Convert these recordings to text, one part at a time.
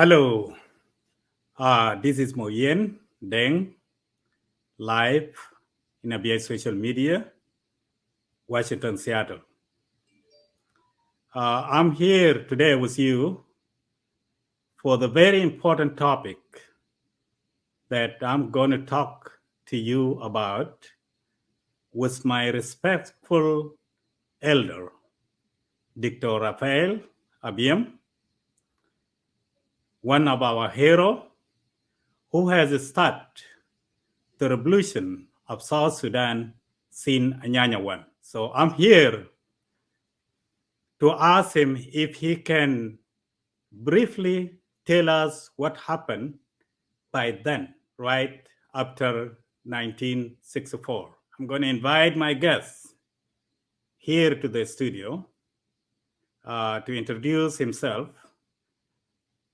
Hello, this is Mo Yen Deng, live in Abyei social media, Washington, Seattle. I'm here today with you for the very important topic that I'm going to talk to you about with my respectful elder, Dr. Rafael Abyei, one of our heroes who has started the revolution of South Sudan since Anyanya 1. So I'm here to ask him if he can briefly tell us what happened by then, right after 1964. I'm going to invite my guest here to the studio to introduce himself.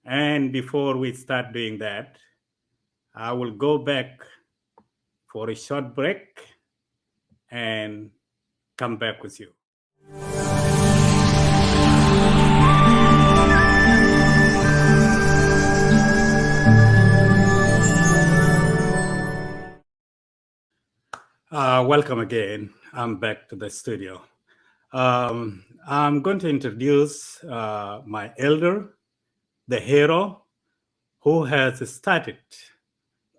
And before we start doing that, I will go back for a short break and come back with you. Welcome again. I'm back to the studio. I'm going to introduce my elder, the hero, who has started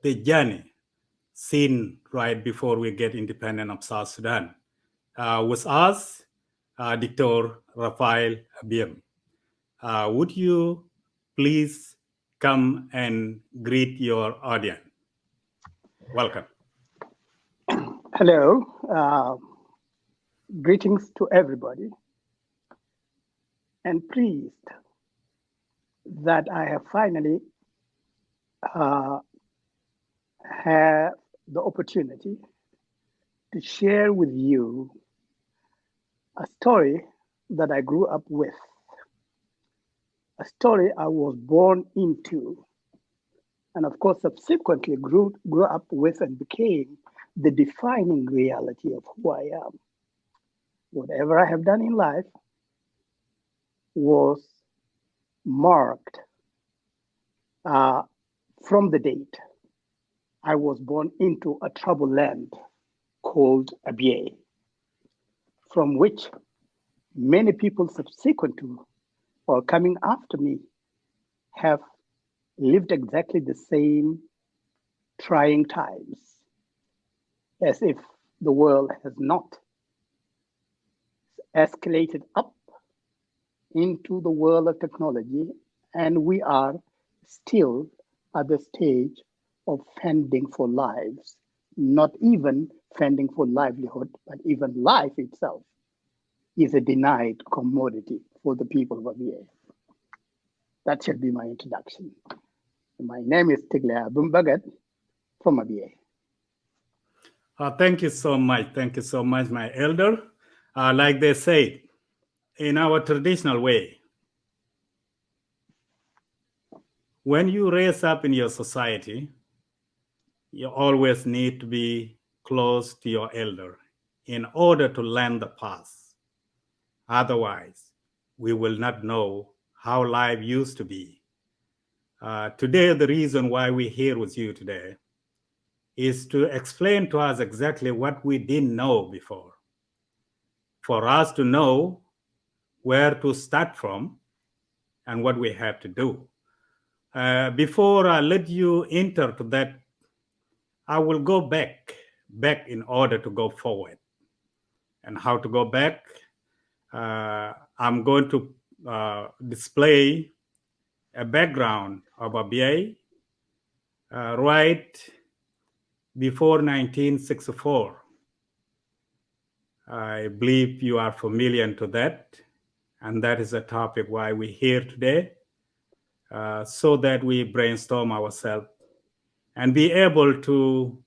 the journey seen right before we get independent of South Sudan. With us, Dr. Rafael Abyei. Would you please come and greet your audience? Welcome. Hello. Greetings to everybody, and pleased that I have finally have the opportunity to share with you a story that I grew up with, a story I was born into, and of course subsequently grew up with and became the defining reality of who I am. Whatever I have done in life was marked from the date I was born into a troubled land called Abyei, from which many people subsequent to or coming after me have lived exactly the same trying times, as if the world has not escalated up into the world of technology, and we are still at the stage of fending for lives, not even fending for livelihood, but even life itself is a denied commodity for the people of Abyei. That should be my introduction. My name is Tigla Bumbagat from Abyei. Thank you so much. Thank you so much, my elder. Like they say, in our traditional way, when you raise up in your society, you always need to be close to your elder in order to learn the past. Otherwise, we will not know how life used to be. Today, the reason why we're here with you today is to explain to us exactly what we didn't know before, for us to know where to start from and what we have to do. Before I let you enter to that, I will go back in order to go forward. And how to go back, I'm going to display a background of Abyei right before 1964. I believe you are familiar to that, and that is the topic why we're here today, so that we brainstorm ourselves and be able to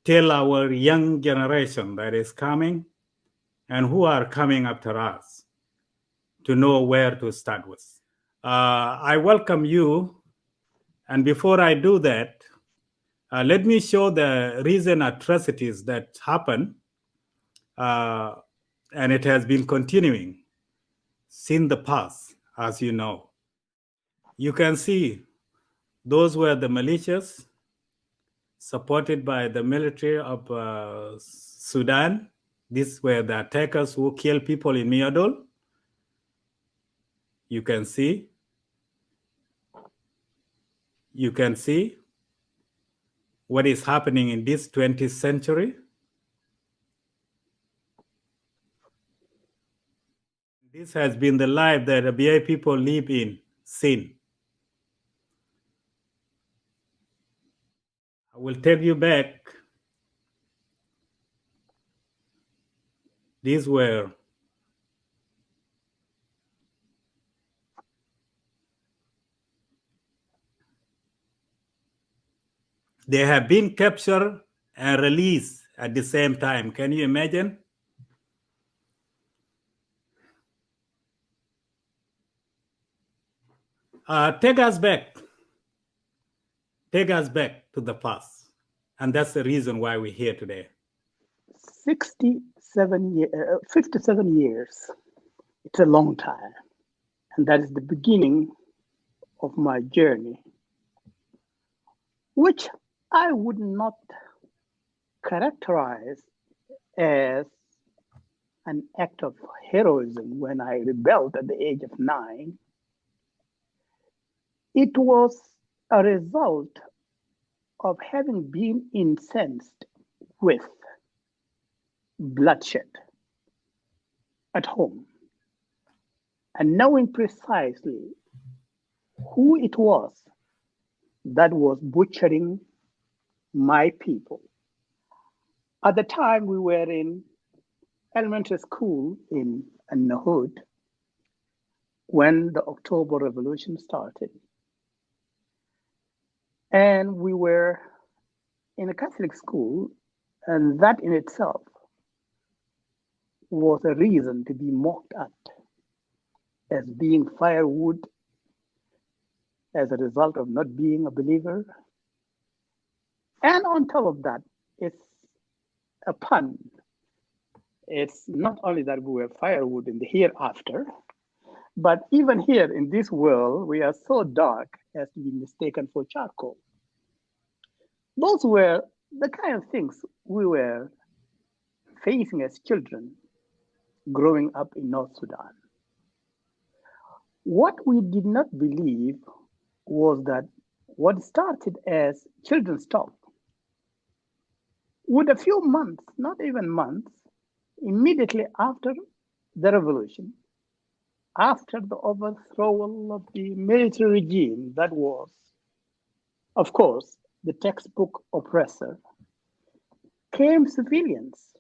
tell our young generation that is coming and who are coming after us to know where to start with. I welcome you. And before I do that, let me show the recent atrocities that happen, and it has been continuing since the past, as you know. You can see Those were the militias supported by the military of Sudan. These were the attackers who killed people in Miadol. You can see. You can see what is happening in this 20th century. This has been the life that the Abyei people live in since. I will take you back. These were they have been captured and released at the same time. Can you imagine? Take us back. Take us back to the past. And that's the reason why we're here today. 57 years. It's a long time. And that is the beginning of my journey, which I would not characterize as an act of heroism when I rebelled at the age of 9. It was a result of having been incensed with bloodshed at home and knowing precisely who it was that was butchering my people. At the time, we were in elementary school in Nahud when the October Revolution started. And we were in a Catholic school, and that in itself was a reason to be mocked at as being firewood as a result of not being a believer. And on top of that, it's a pun. It's not only that we were firewood in the hereafter, but even here in this world, we are so dark as to be mistaken for charcoal. Those were the kind of things we were facing as children growing up in North Sudan. What we did not believe was that what started as children's talk would a few months, not even months, immediately after the revolution, after the overthrow of the military regime that was, of course, the textbook oppressor, came civilians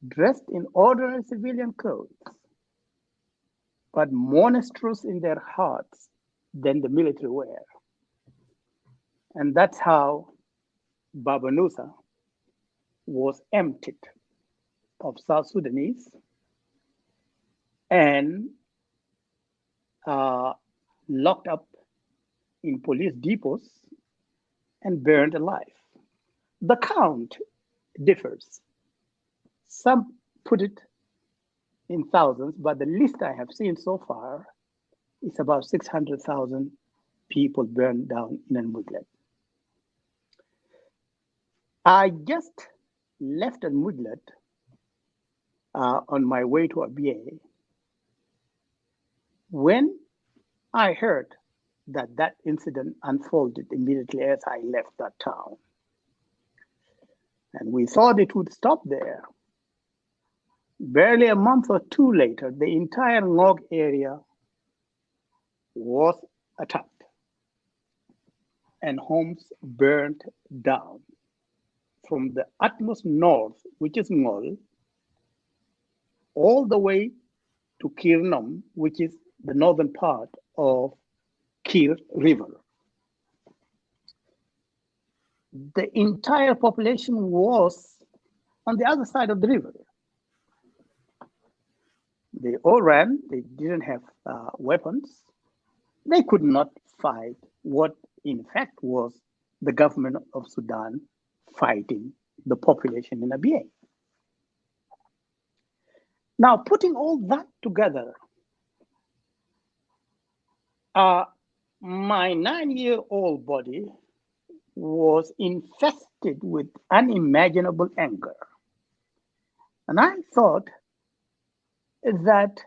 dressed in ordinary civilian clothes, but more monstrous in their hearts than the military were. And that's how Baba Nusa was emptied of South Sudanese and locked up in police depots and burned alive. The count differs. Some put it in thousands, but the list I have seen so far is about 600,000 people burned down in Al-Mudlad. I just left Al-Mudlad on my way to Abyei when I heard that that incident unfolded immediately as I left that town. And we thought it would stop there. Barely a month or two later, the entire Ngok area was attacked and homes burned down from the utmost north, which is Ngol, all the way to Kirnam, which is the northern part of Kir River. The entire population was on the other side of the river. They all ran, they didn't have weapons. They could not fight what in fact was the government of Sudan fighting the population in Abyei. Now, putting all that together, My 9-year-old body was infested with unimaginable anger. And I thought that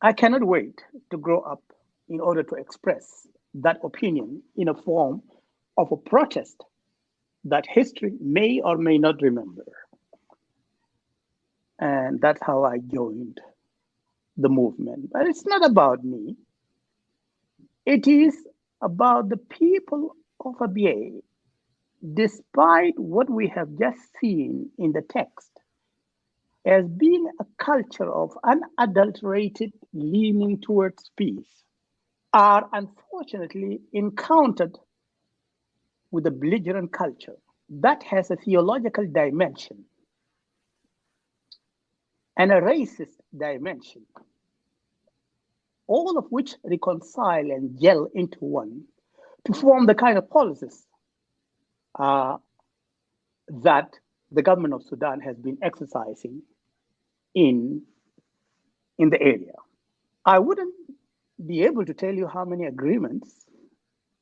I cannot wait to grow up in order to express that opinion in a form of a protest that history may or may not remember. And that's how I joined the movement. But it's not about me, it is about the people of Abyei. Despite what we have just seen in the text, as being a culture of unadulterated leaning towards peace, are unfortunately encountered with a belligerent culture that has a theological dimension and a racist dimension, all of which reconcile and gel into one to form the kind of policies uh, that the government of Sudan has been exercising in, in the area. I wouldn't be able to tell you how many agreements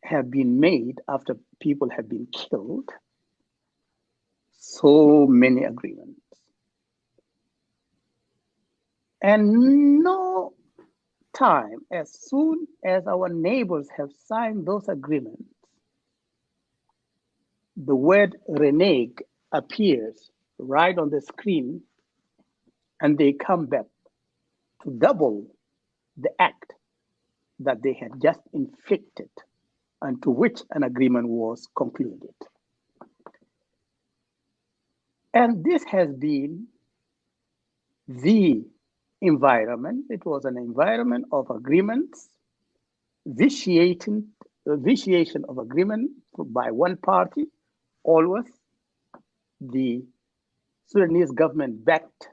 have been made after people have been killed. So many agreements. And no time, as soon as our neighbors have signed those agreements, the word renege appears right on the screen and they come back to double the act that they had just inflicted and to which an agreement was concluded. And this has been the environment. It was an environment of agreements, vitiation of agreement by one party, always the Sudanese government backed,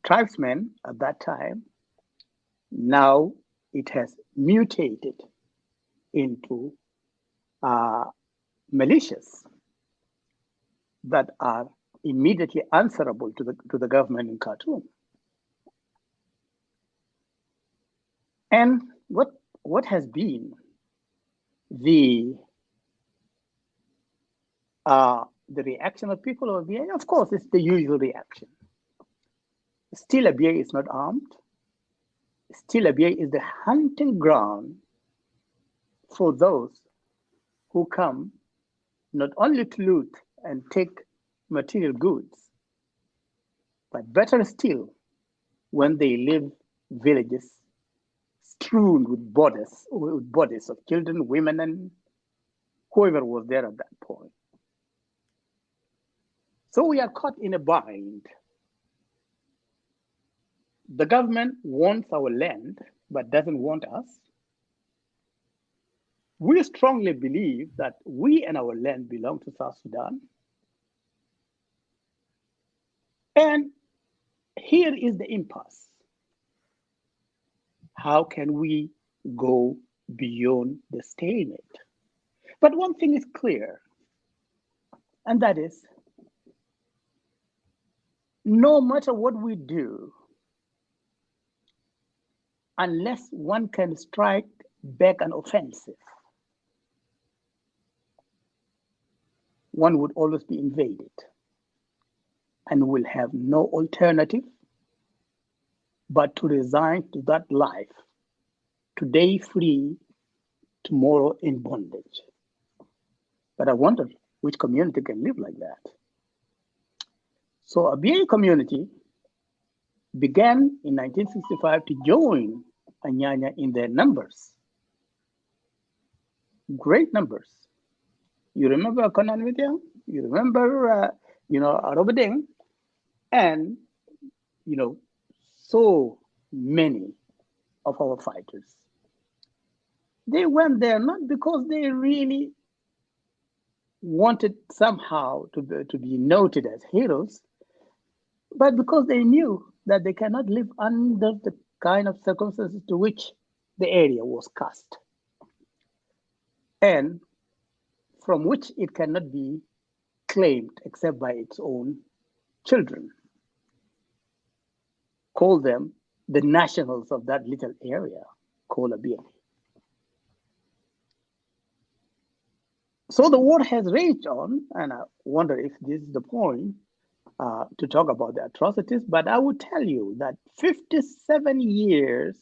tribesmen at that time. Now it has mutated into militias that are immediately answerable to the government in Khartoum. And what has been the reaction of people of Abyei? Of course, it's the usual reaction. Still, Abyei is not armed. Still, Abyei is the hunting ground for those who come not only to loot and take material goods, but better still, when they leave villages strewn with bodies of children, women, and whoever was there at that point. So we are caught in a bind. The government wants our land, but doesn't want us. We strongly believe that we and our land belong to South Sudan. And here is the impasse. How can we go beyond the stalemate? But one thing is clear, and that is no matter what we do, unless one can strike back an offensive, one would always be invaded and will have no alternative but to resign to that life, today free, tomorrow in bondage. But I wonder which community can live like that. So Abyei community began in 1965 to join Anyanya in their numbers. Great numbers. You remember Conan Witiang? You remember, Robedeng? And, so many of our fighters. They went there not because they really wanted somehow to be noted as heroes, but because they knew that they cannot live under the kind of circumstances to which the area was cast, and from which it cannot be claimed except by its own children. Call them the nationals of that little area called Abyei. So the war has raged on, and I wonder if this is the point to talk about the atrocities, but I would tell you that 57 years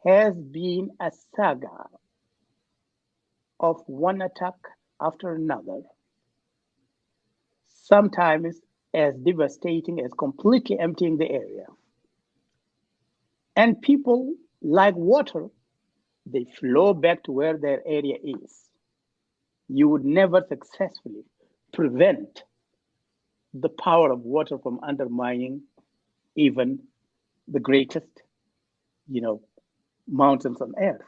has been a saga of one attack after another, sometimes as devastating as completely emptying the area. And people, like water, they flow back to where their area is. You would never successfully prevent the power of water from undermining even the greatest, you know, mountains on earth.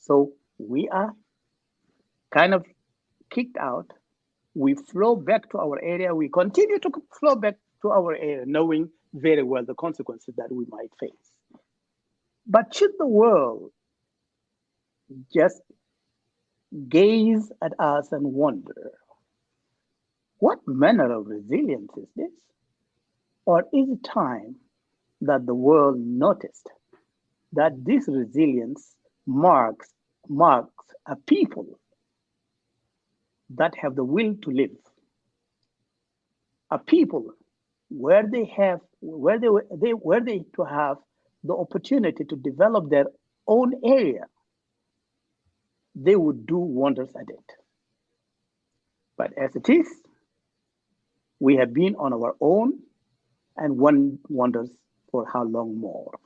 So we are kind of kicked out. We flow back to our area. We continue to flow back to our area, knowing very well the consequences that we might face. But should the world just gaze at us and wonder, what manner of resilience is this? Or is it time that the world noticed that this resilience marks a people that have the will to live, a people where they have where they to have the opportunity to develop their own area, they would do wonders at it. But as it is, we have been on our own, and one wonders for how long more.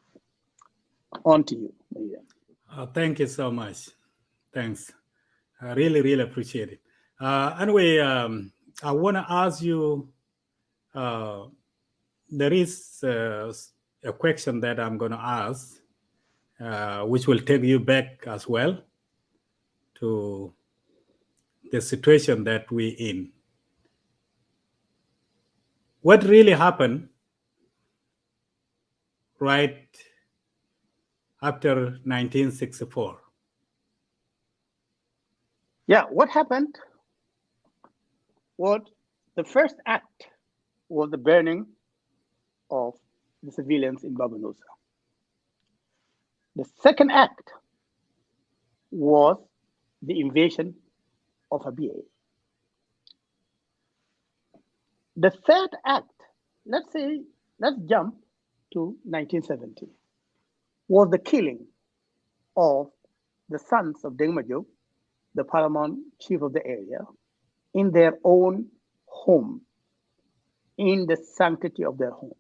On to you, Maria. Thank you so much. Thanks. I really, really appreciate it. Anyway, I want to ask you, uh, there is a question that I'm going to ask, which will take you back as well to the situation that we're in. What really happened right after 1964? Yeah, what happened? What the first act was the burning of the civilians in Babanusa. The second act was the invasion of Abyei. The third act, let's jump to 1970, was the killing of the sons of Deng Majuk, the paramount chief of the area, in their own home, in the sanctity of their home.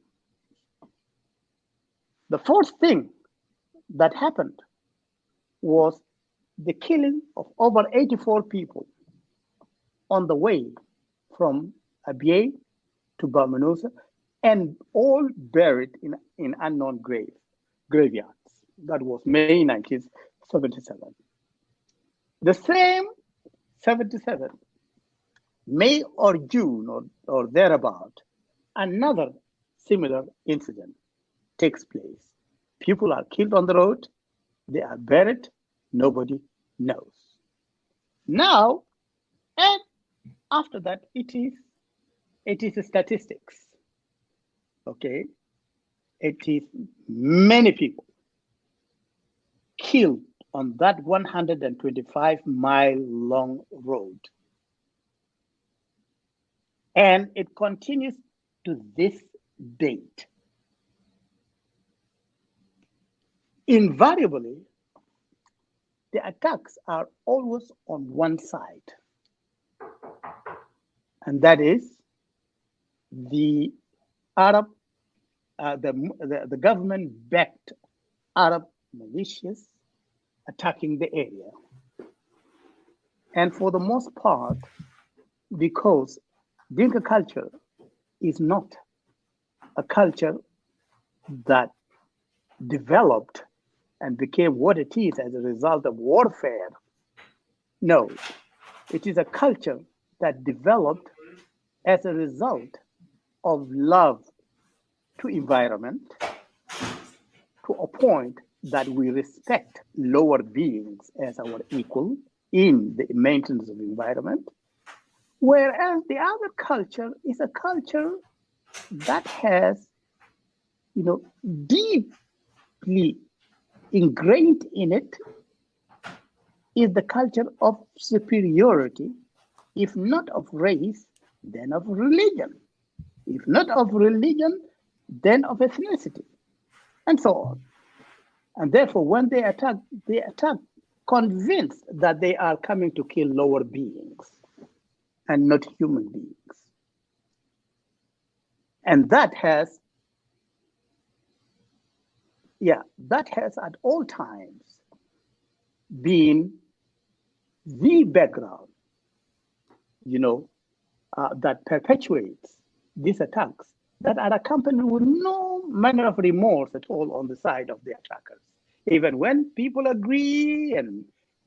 The fourth thing that happened was the killing of over 84 people on the way from Abyei to Balmanusa, and all buried in unknown graveyards. That was May 1977. The same 77, May or June or thereabout, another similar incident takes place. People are killed on the road, they are buried, nobody knows. Now, and after that, it is statistics. Okay? It is many people killed on that 125-mile long road. And it continues to this date. Invariably, the attacks are always on one side, and that is the Arab, the government-backed Arab militias attacking the area. And for the most part, because Dinka culture is not a culture that developed and became what it is as a result of warfare. No, it is a culture that developed as a result of love to environment, to a point that we respect lower beings as our equal in the maintenance of environment, whereas the other culture is a culture that has deeply ingrained in it is the culture of superiority, if not of race, then of religion. If not of religion, then of ethnicity, and so on. And therefore, when they attack convinced that they are coming to kill lower beings and not human beings. And that has at all times been the background, that perpetuates these attacks that are accompanied with no manner of remorse at all on the side of the attackers. Even when people agree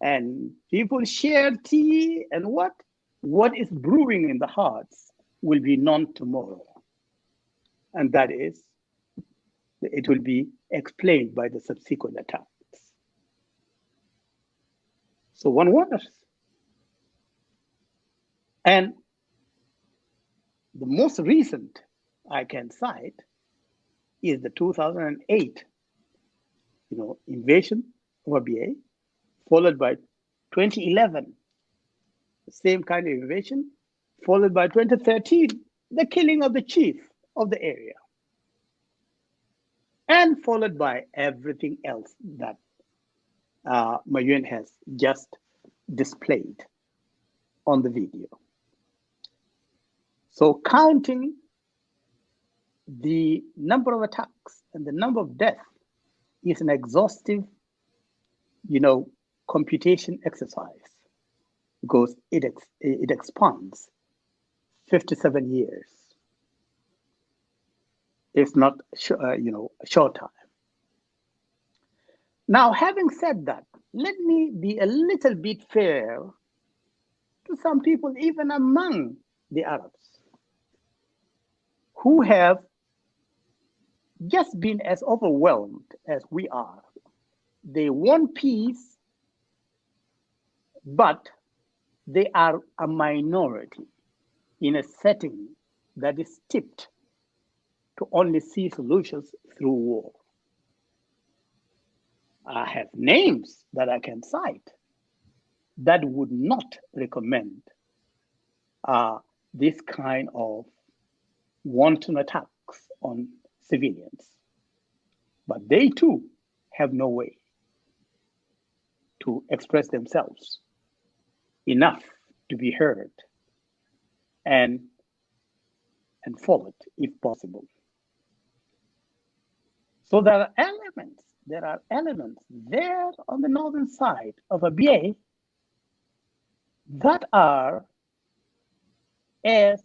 and people share tea and what is brewing in the hearts will be known tomorrow. And that is, it will be explained by the subsequent attacks. So one wonders. And the most recent I can cite is the 2008, invasion of Abyei, followed by 2011, the same kind of invasion, followed by 2013, the killing of the chief of the area, and followed by everything else that Mayuen has just displayed on the video. So counting the number of attacks and the number of deaths is an exhaustive, computation exercise because it expands 57 years. It's not, a short time. Now, having said that, let me be a little bit fair to some people, even among the Arabs, who have just been as overwhelmed as we are. They want peace, but they are a minority in a setting that is steeped to only see solutions through war. I have names that I can cite that would not recommend this kind of wanton attacks on civilians. But they too have no way to express themselves enough to be heard and followed if possible. So there are elements there on the northern side of Abyei that are as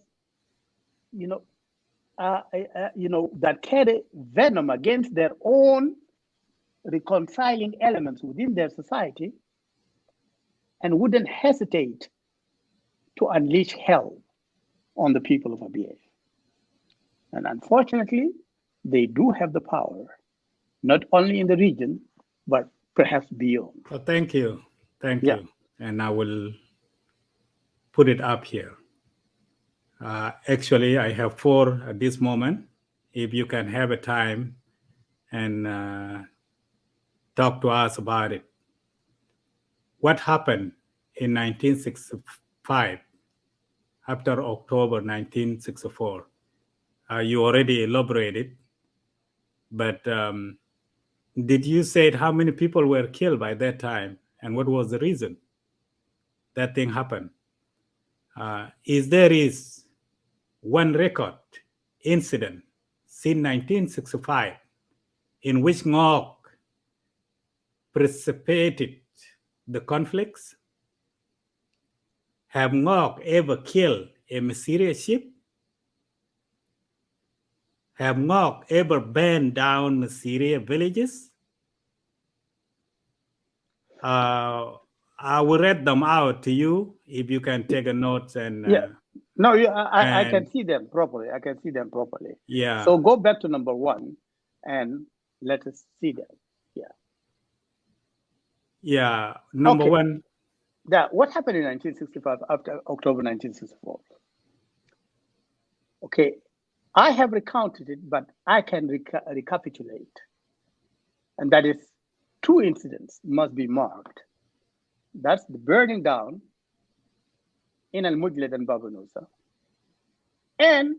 that carry venom against their own reconciling elements within their society and wouldn't hesitate to unleash hell on the people of Abyei. And unfortunately, they do have the power, not only in the region, but perhaps beyond. Well, thank you. Thank you. And I will put it up here. Actually, I have 4 at this moment. If you can have a time and talk to us about it. What happened in 1965 after October 1964? You already elaborated, but did you say how many people were killed by that time and what was the reason that thing happened? There is one record incident since 1965 in which Ngok precipitated the conflicts? Have Ngok ever killed a mysterious ship? Have Ngok ever burned down mysterious villages? I will read them out to you if you can take a note and No, I can see them properly. Yeah. So go back to number 1 and let us see them. Yeah. Number 1. What happened in 1965 after October 1964? Okay. I have recounted it, but I can recapitulate. And that is, two incidents must be marked. That's the burning down in Al Mujlid and Baba Nusa, and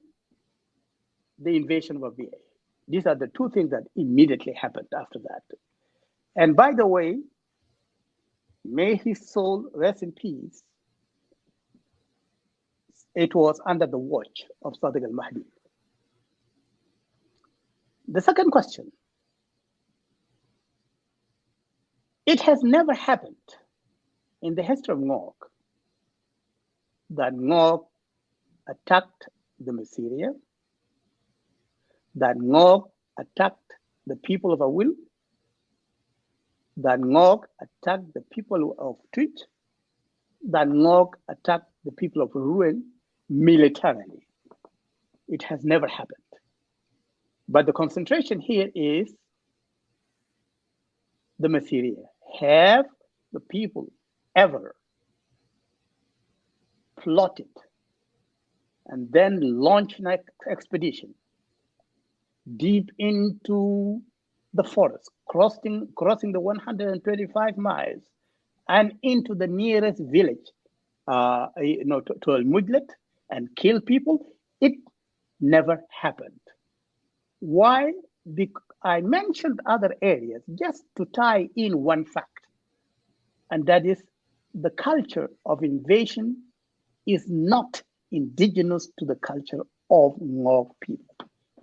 the invasion of Abyei. These are the two things that immediately happened after that. And by the way, may his soul rest in peace. It was under the watch of Sadiq al Mahdi. The second question, it has never happened in the history of Ngok that Ngok attacked the Massyria, that Ngok attacked the people of Awil, that Ngok attacked the people of Twitch, that Ngok attacked the people of Ruin militarily. It has never happened. But the concentration here is the Massyria. Have the people ever plotted and then launched an expedition deep into the forest, crossing the 125 miles and into the nearest village, to Al Mujlet and kill people? It never happened. Why? Because I mentioned other areas just to tie in one fact, and that is the culture of invasion is not indigenous to the culture of Ngok people.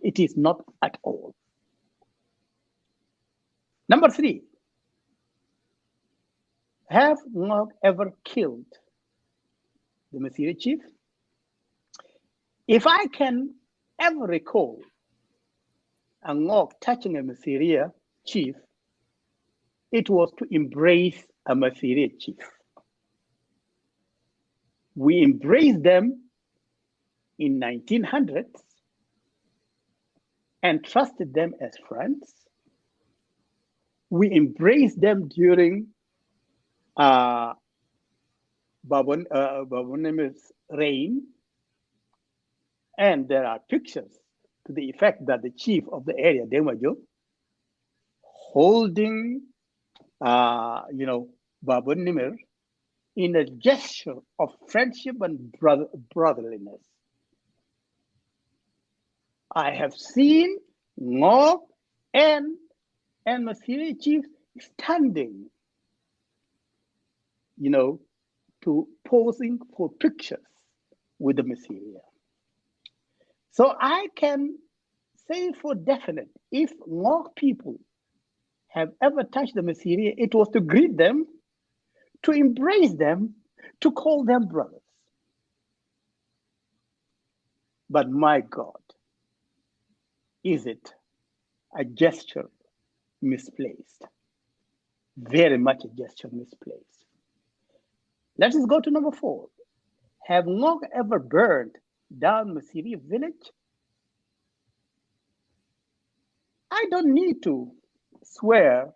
It is not at all. Number three, have Ngok ever killed the Massyria chief? If I can ever recall a Ngok touching a Massyria chief, it was to embrace a Massyria chief. We embraced them in 1900s and trusted them as friends. We embraced them during Babonimir's reign, and there are pictures to the effect that the chief of the area, Demajo, holding, Babonimir in a gesture of friendship and brotherliness. I have seen Ngok and Massyria chiefs standing, to posing for pictures with the Massyria. So I can say for definite, if Ngok people have ever touched the Massyria, it was to greet them, to embrace them, to call them brothers. But my God, is it a gesture misplaced? Very much a gesture misplaced. Let us go to number 4. Have Ngok ever burned down Massyria village? I don't need to swear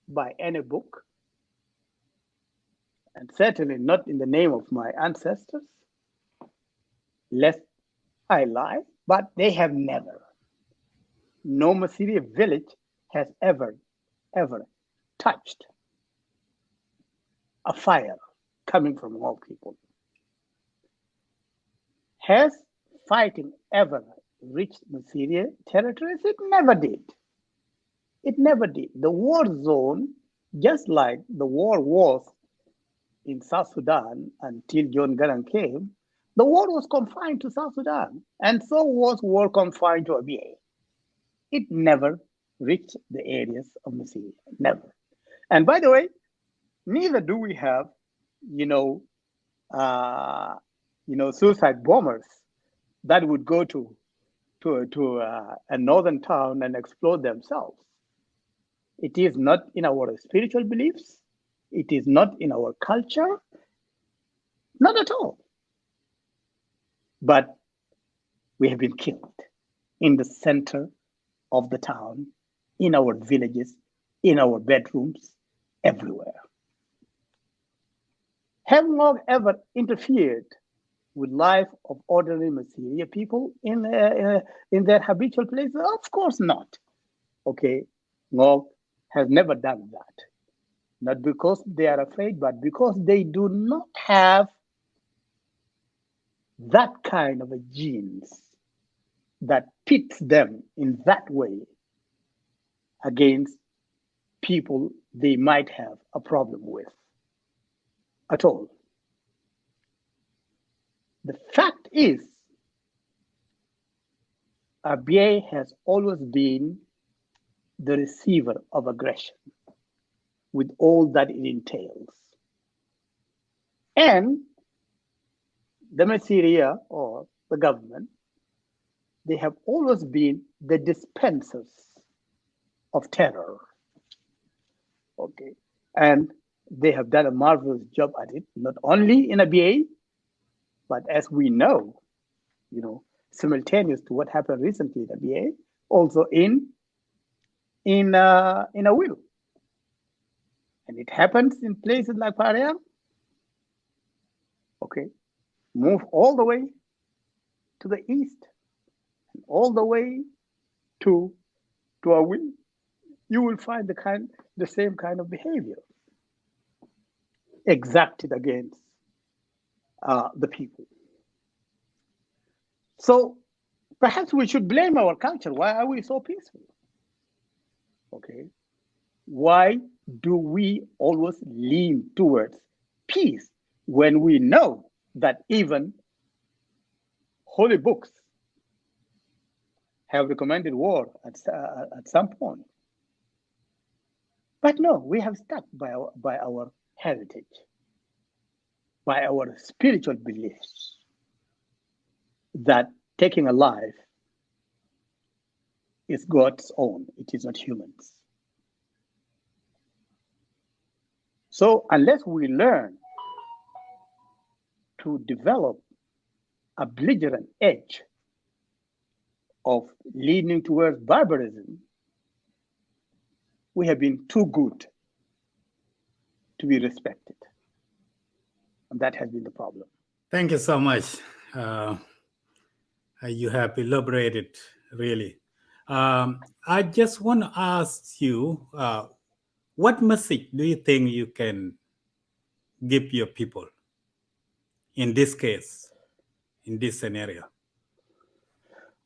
by any book, and certainly not in the name of my ancestors, lest I lie, but they have never. No Massyria village has ever touched a fire coming from Ngok people. Has fighting ever reached Massyria territories? It never did. It never did. The war zone, just like the war was in South Sudan until John Garang came, the war was confined to South Sudan, and so was war confined to Abyei. It never reached the areas of Massyria, never. And by the way, neither do we have, suicide bombers that would go to a northern town and explode themselves. It is not in our spiritual beliefs. It is not in our culture. Not at all. But we have been killed in the center of the town, in our villages, in our bedrooms, everywhere. Have Ngok ever interfered with life of ordinary Masiri people in their habitual places? Of course not. Okay, Ngok has never done that. Not because they are afraid, but because they do not have that kind of a genes that pits them in that way against people they might have a problem with at all. The fact is, Abyei has always been the receiver of aggression with all that it entails. And the Masseria or the government, they have always been the dispensers of terror. Okay. And they have done a marvelous job at it, not only in Abyei, but as we know, simultaneous to what happened recently in Abyei, also in a will. And it happens in places like Pariang. Okay. Move all the way to the east, all the way to a will, you will find the same kind of behavior exacted against the people. So perhaps we should blame our culture. Why are we so peaceful? Okay. Why do we always lean towards peace when we know that even holy books have recommended war at some point? But no, we have stuck by our heritage, by our spiritual beliefs that taking a life is God's own, it is not humans. So unless we learn to develop a belligerent edge of leaning towards barbarism, we have been too good to be respected. And that has been the problem. Thank you so much. Uh, you have elaborated really. I just want to ask you, what message do you think you can give your people in this case, in this scenario?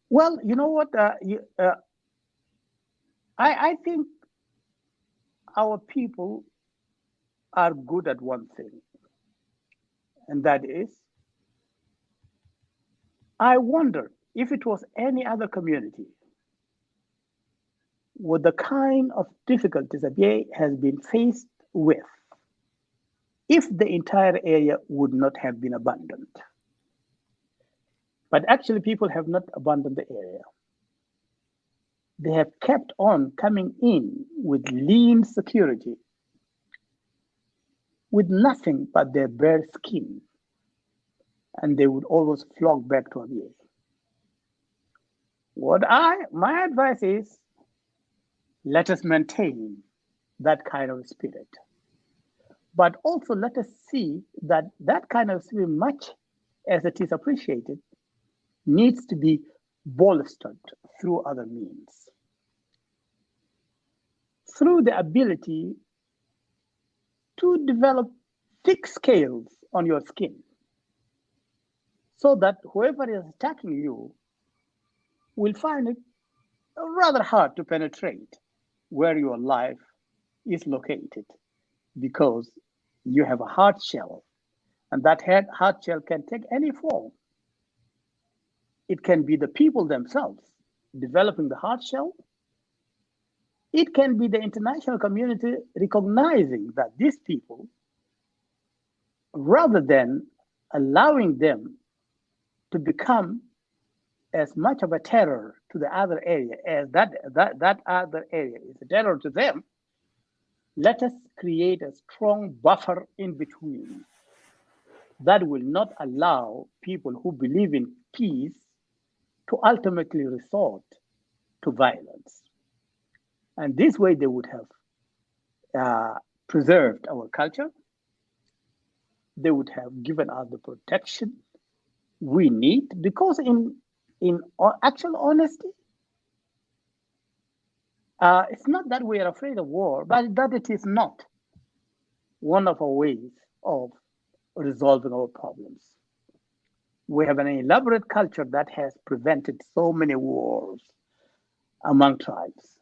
Well, you know what? I think our people are good at one thing, and that is, I wonder if it was any other community, with the kind of difficulties Abyei has been faced with, if the entire area would not have been abandoned. But actually, people have not abandoned the area. They have kept on coming in with lean security, with nothing but their bare skin, and they would always flock back to Abyei. My advice is, let us maintain that kind of spirit. But also let us see that that kind of spirit, much as it is appreciated, needs to be bolstered through other means. Through the ability to develop thick scales on your skin, so that whoever is attacking you will find it rather hard to penetrate where your life is located, because you have a hard shell, and that hard shell can take any form. It can be the people themselves developing the hard shell. It can be the international community recognizing that these people, rather than allowing them to become as much of a terror to the other area as that other area is a terror to them, let us create a strong buffer in between that will not allow people who believe in peace to ultimately resort to violence. And this way they would have preserved our culture. They would have given us the protection we need, because in actual honesty, it's not that we are afraid of war, but that it is not one of our ways of resolving our problems. We have an elaborate culture that has prevented so many wars among tribes.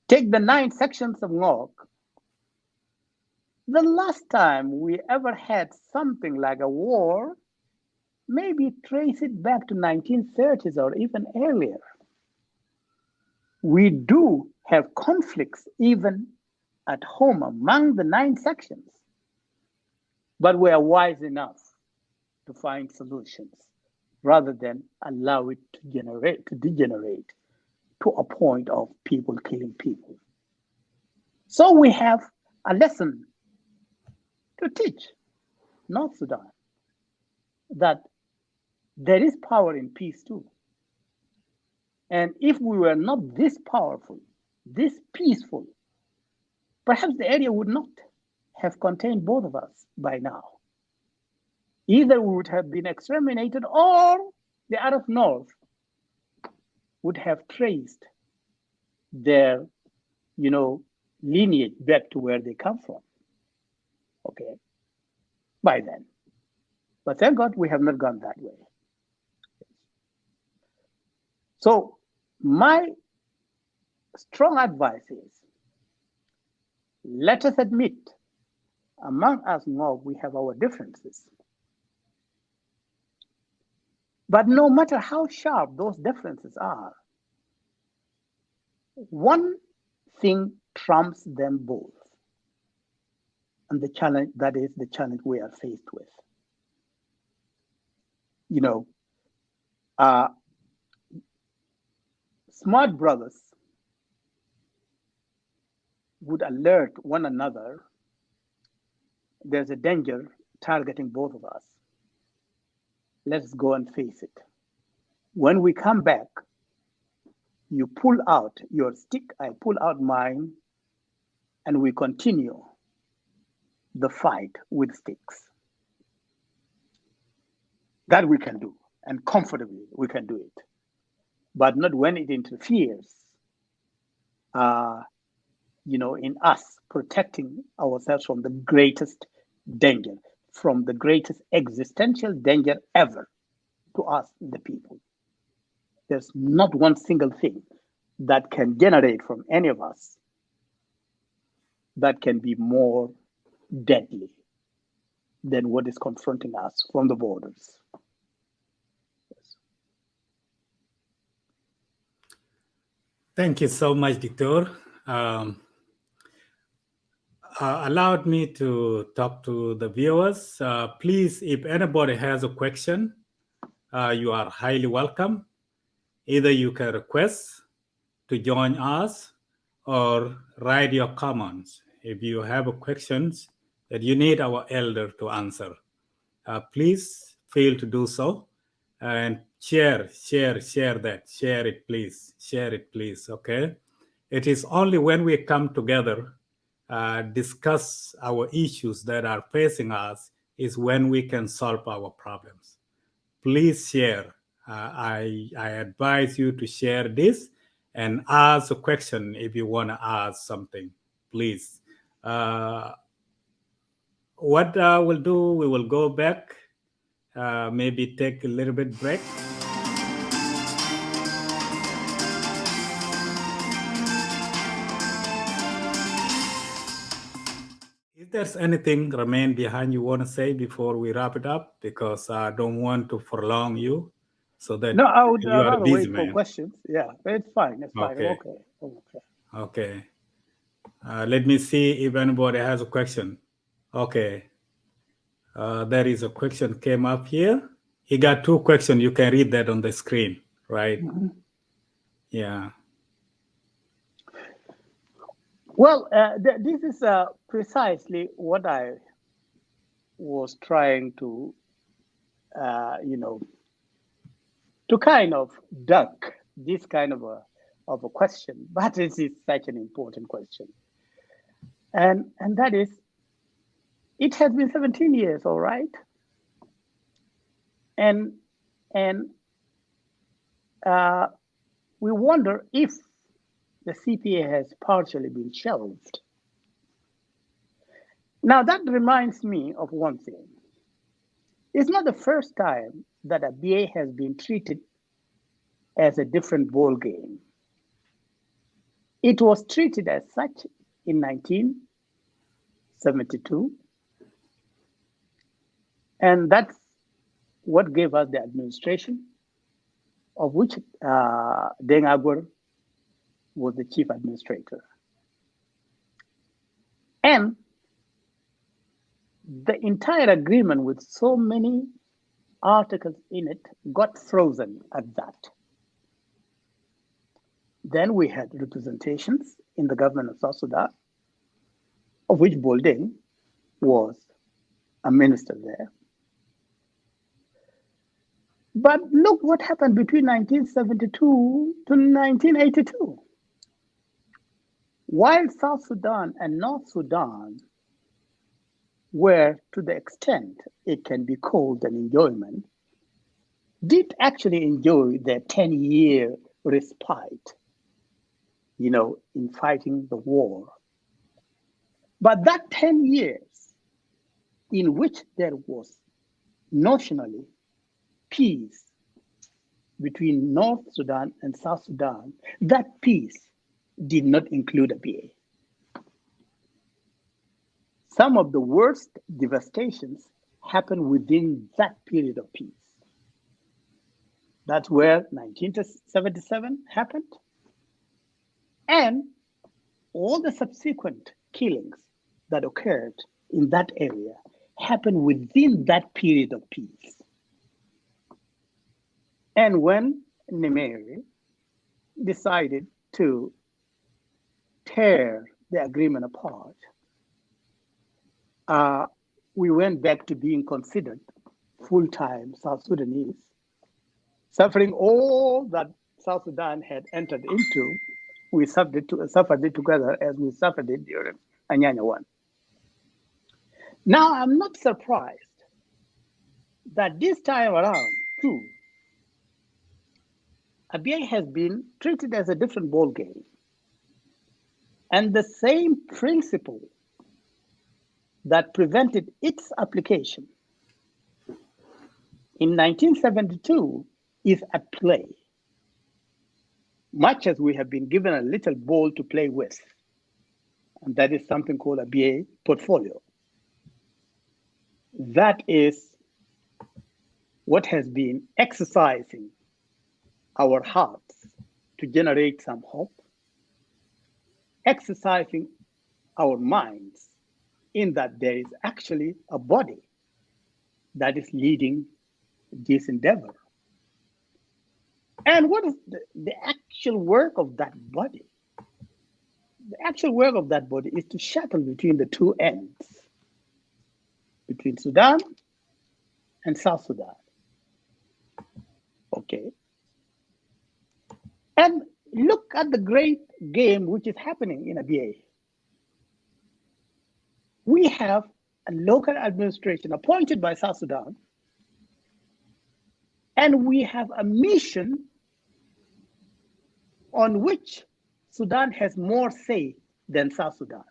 Take the 9 sections of Ngok. The last time we ever had something like a war, maybe trace it back to 1930s or even earlier. We do have conflicts even at home among the 9 sections, but we are wise enough to find solutions rather than allow it to degenerate to a point of people killing people. So we have a lesson to teach North Sudan that there is power in peace too. And if we were not this powerful, this peaceful, perhaps the area would not have contained both of us by now. Either we would have been exterminated or the Arab North would have traced their, lineage back to where they come from. Okay, by then. But thank God we have not gone that way. So my strong advice is, let us admit among us now we have our differences. But no matter how sharp those differences are, one thing trumps them both. And the challenge, that is the challenge we are faced with. Smart brothers would alert one another, there's a danger targeting both of us. Let's go and face it. When we come back, you pull out your stick, I pull out mine, and we continue the fight with sticks. That we can do, and comfortably we can do it. But not when it interferes, in us protecting ourselves from the greatest danger, from the greatest existential danger ever to us, the people. There's not one single thing that can generate from any of us that can be more deadly than what is confronting us from the borders. Yes. Thank you so much, Dictor. Allowed me to talk to the viewers. Please, if anybody has a question, you are highly welcome. Either you can request to join us or write your comments. If you have questions that you need our elder to answer, please feel to do so. And share that. Share it, please. Okay. It is only when we come together, discuss our issues that are facing us, is when we can solve our problems. Please share. I advise you to share this and ask a question if you want to ask something, please. What we'll do, we will go back, maybe take a little bit break. If there's anything remain behind you want to say before we wrap it up, because I don't want to prolong you, so that No, I would you are a rather busy wait for man. questions. Yeah, it's fine. It's fine. Okay. Okay. Okay. Let me see if anybody has a question. Okay. There is a question came up here. He got 2 questions. You can read that on the screen, right? Mm-hmm. Yeah. Well, this is precisely what I was trying to, to kind of duck this kind of a question, but it is such an important question, and that is, it has been 17 years, all right. And and uh, we wonder if the CPA has partially been shelved. Now that reminds me of one thing. It's not the first time that Abyei has been treated as a different ball game. It was treated as such in 1972, and that's what gave us the administration, of which Deng Aguer was the chief administrator. And the entire agreement with so many articles in it got frozen at that. Then we had representations in the government of South Sudan, of which Bolding was a minister there. But look what happened between 1972 to 1982. While South Sudan and North Sudan were, to the extent it can be called an enjoyment, did actually enjoy their 10-year respite, in fighting the war. But that 10 years in which there was notionally peace between North Sudan and South Sudan, that peace did not include Abyei. Some of the worst devastations happened within that period of peace. That's where 1977 happened. And all the subsequent killings that occurred in that area happened within that period of peace. And when Nimeri decided to tear the agreement apart, we went back to being considered full-time South Sudanese, suffering all that South Sudan had entered into. We suffered it together as we suffered it during Anyanya 1. Now, I'm not surprised that this time around, too, Abyei has been treated as a different ball game. And the same principle that prevented its application in 1972 is at play, much as we have been given a little ball to play with. And that is something called a BA portfolio. That is what has been exercising our hearts to generate some hope, exercising our minds in that there is actually a body that is leading this endeavor. And what is the actual work of that body? The actual work of that body is to shuttle between the two ends, between Sudan and South Sudan. Okay. And look at the great game which is happening in Abyei. We have a local administration appointed by South Sudan, and we have a mission on which Sudan has more say than South Sudan.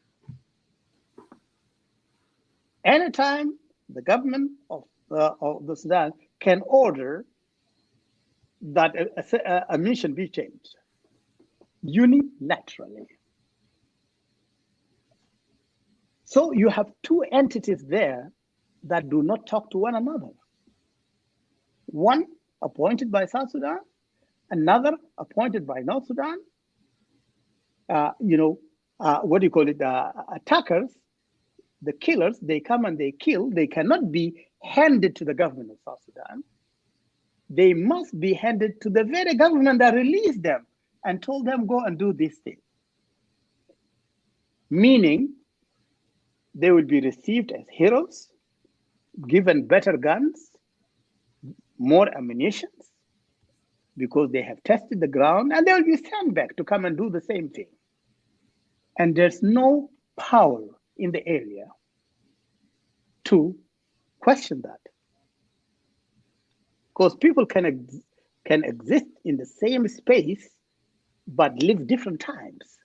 Anytime the government of the Sudan can order that a mission be changed unilaterally. So you have two entities there that do not talk to one another. One appointed by South Sudan, another appointed by North Sudan. Attackers, the killers, they come and they kill. They cannot be handed to the government of South Sudan. They must be handed to the very government that released them and told them, go and do this thing. Meaning, they will be received as heroes, given better guns, more ammunition, because they have tested the ground, and they will be sent back to come and do the same thing. And there's no power in the area to question that. because people can exist in the same space but live different times.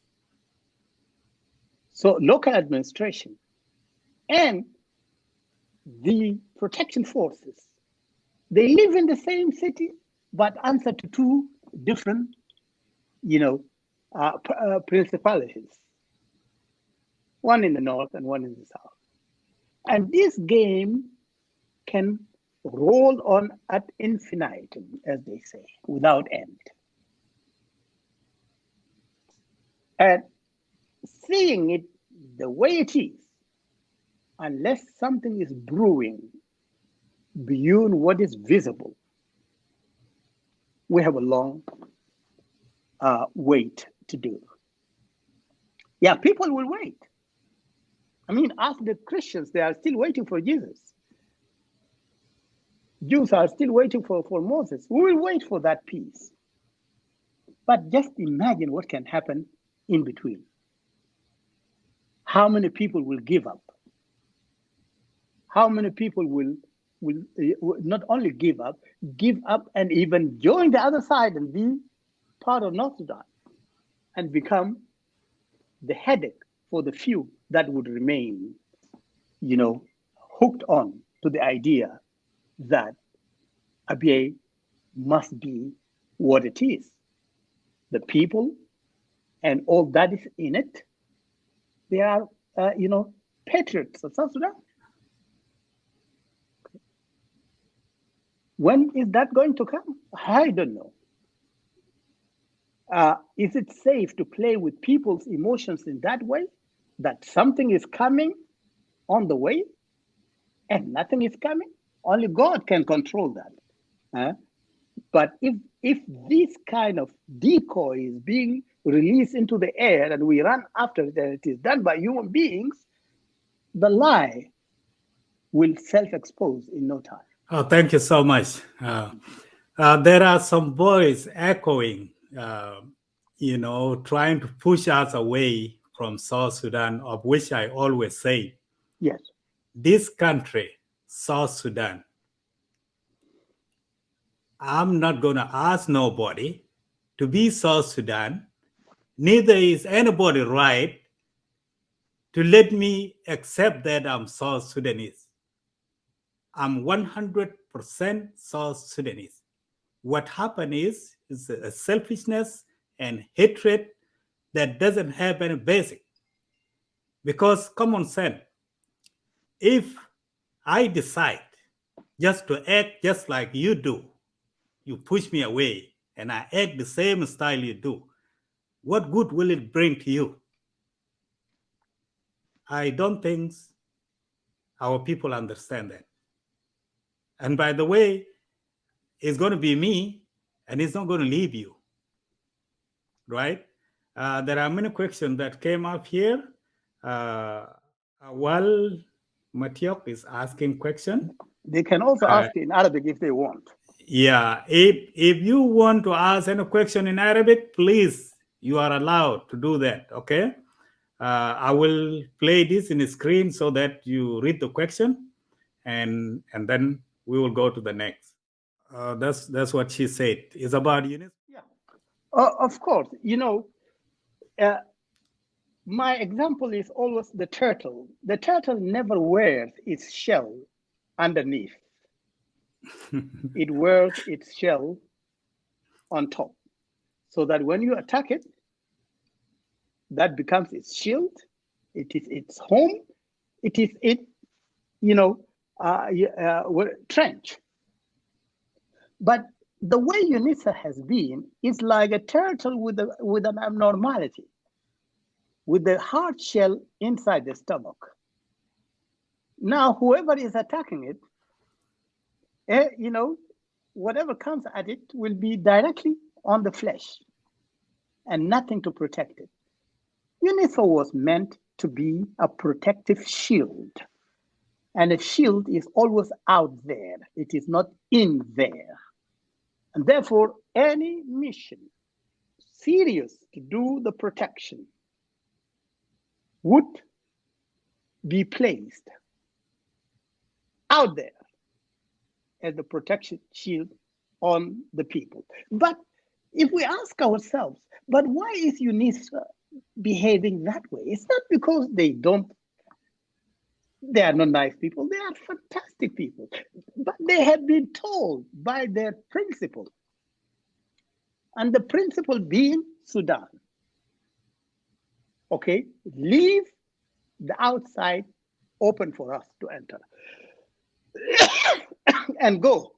So local administration and the protection forces, they live in the same city but answer to two different, principalities, one in the north and one in the south. And this game can roll on ad infinitum, as they say, without end. And seeing it the way it is, unless something is brewing beyond what is visible, we have a long wait to do. Yeah, people will wait. I mean, ask the Christians, they are still waiting for Jesus. Jews are still waiting for Moses. We will wait for that peace. But just imagine what can happen in between. How many people will give up? How many people will not only give up and even join the other side and be part of North Sudan and become the headache for the few that would remain, hooked on to the idea that Abyei must be what it is. The people and all that is in it, they are, patriots of South Sudan. When is that going to come? I don't know. Is it safe to play with people's emotions in that way? That something is coming on the way and nothing is coming? Only God can control that. But if this kind of decoy is being released into the air and we run after it and it is done by human beings, the lie will self-expose in no time. Oh, thank you so much. There are some voices echoing, trying to push us away from South Sudan, of which I always say, Yes. this country, South Sudan, I'm not going to ask nobody to be South Sudan. Neither is anybody right to let me accept that I'm South Sudanese. I'm 100% South Sudanese. What happened is a selfishness and hatred that doesn't have any basic. Because common sense, if I decide just to act just like you do, you push me away, and I act the same style you do, what good will it bring to you? I don't think our people understand that. And by the way, it's going to be me, and it's not going to leave you, right? There are many questions that came up here. While Matiok is asking question. They can also ask in Arabic if they want. Yeah, if you want to ask any question in Arabic, please, you are allowed to do that. Okay, I will play this in the screen so that you read the question, and then we will go to the next. That's what she said. It's about Eunice. Yeah, of course. My example is always the turtle. The turtle never wears its shell underneath. It wears its shell on top, so that when you attack it, that becomes its shield. It is its home. It is its, trench. But the way UNISA has been is like a turtle with an abnormality, with the hard shell inside the stomach. Now, whoever is attacking it, whatever comes at it will be directly on the flesh and nothing to protect it. UNISA was meant to be a protective shield. And a shield is always out there. It is not in there. And therefore, any mission serious to do the protection would be placed out there as the protection shield on the people. But if we ask ourselves, but why is UNISA behaving that way? It's not because they are not nice people. They are fantastic people. But they have been told by their principal, and the principal being Sudan, okay, leave the outside open for us to enter and go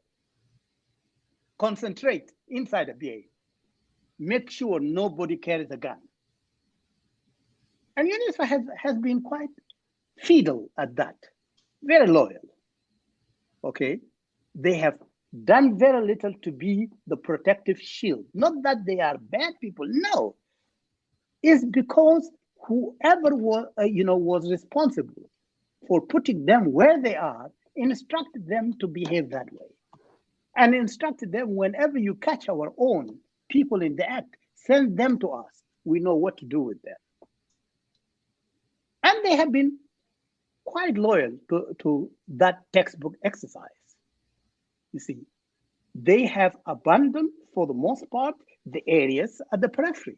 concentrate inside the Abyei. Make sure nobody carries a gun. And UNISA has been quite fiddle at that, very loyal. Okay, they have done very little to be the protective shield. Not that they are bad people, no. It's because whoever was responsible for putting them where they are instructed them to behave that way, and instructed them, whenever you catch our own people in the act, send them to us. We know what to do with them. And they have been quite loyal to that textbook exercise. You see, they have abandoned, for the most part, the areas at the periphery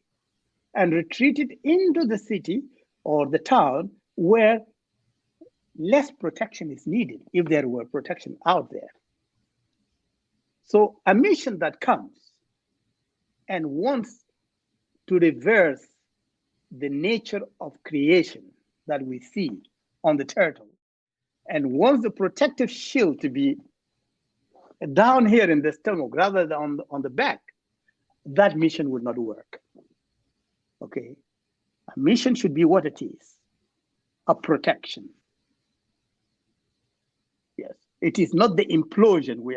and retreated into the city or the town where less protection is needed, if there were protection out there. So a mission that comes and wants to reverse the nature of creation that we see on the turtle, and wants the protective shield to be down here in the stomach rather than on the back, that mission would not work. Okay, a mission should be what it is, a protection. Yes, it is not the implosion we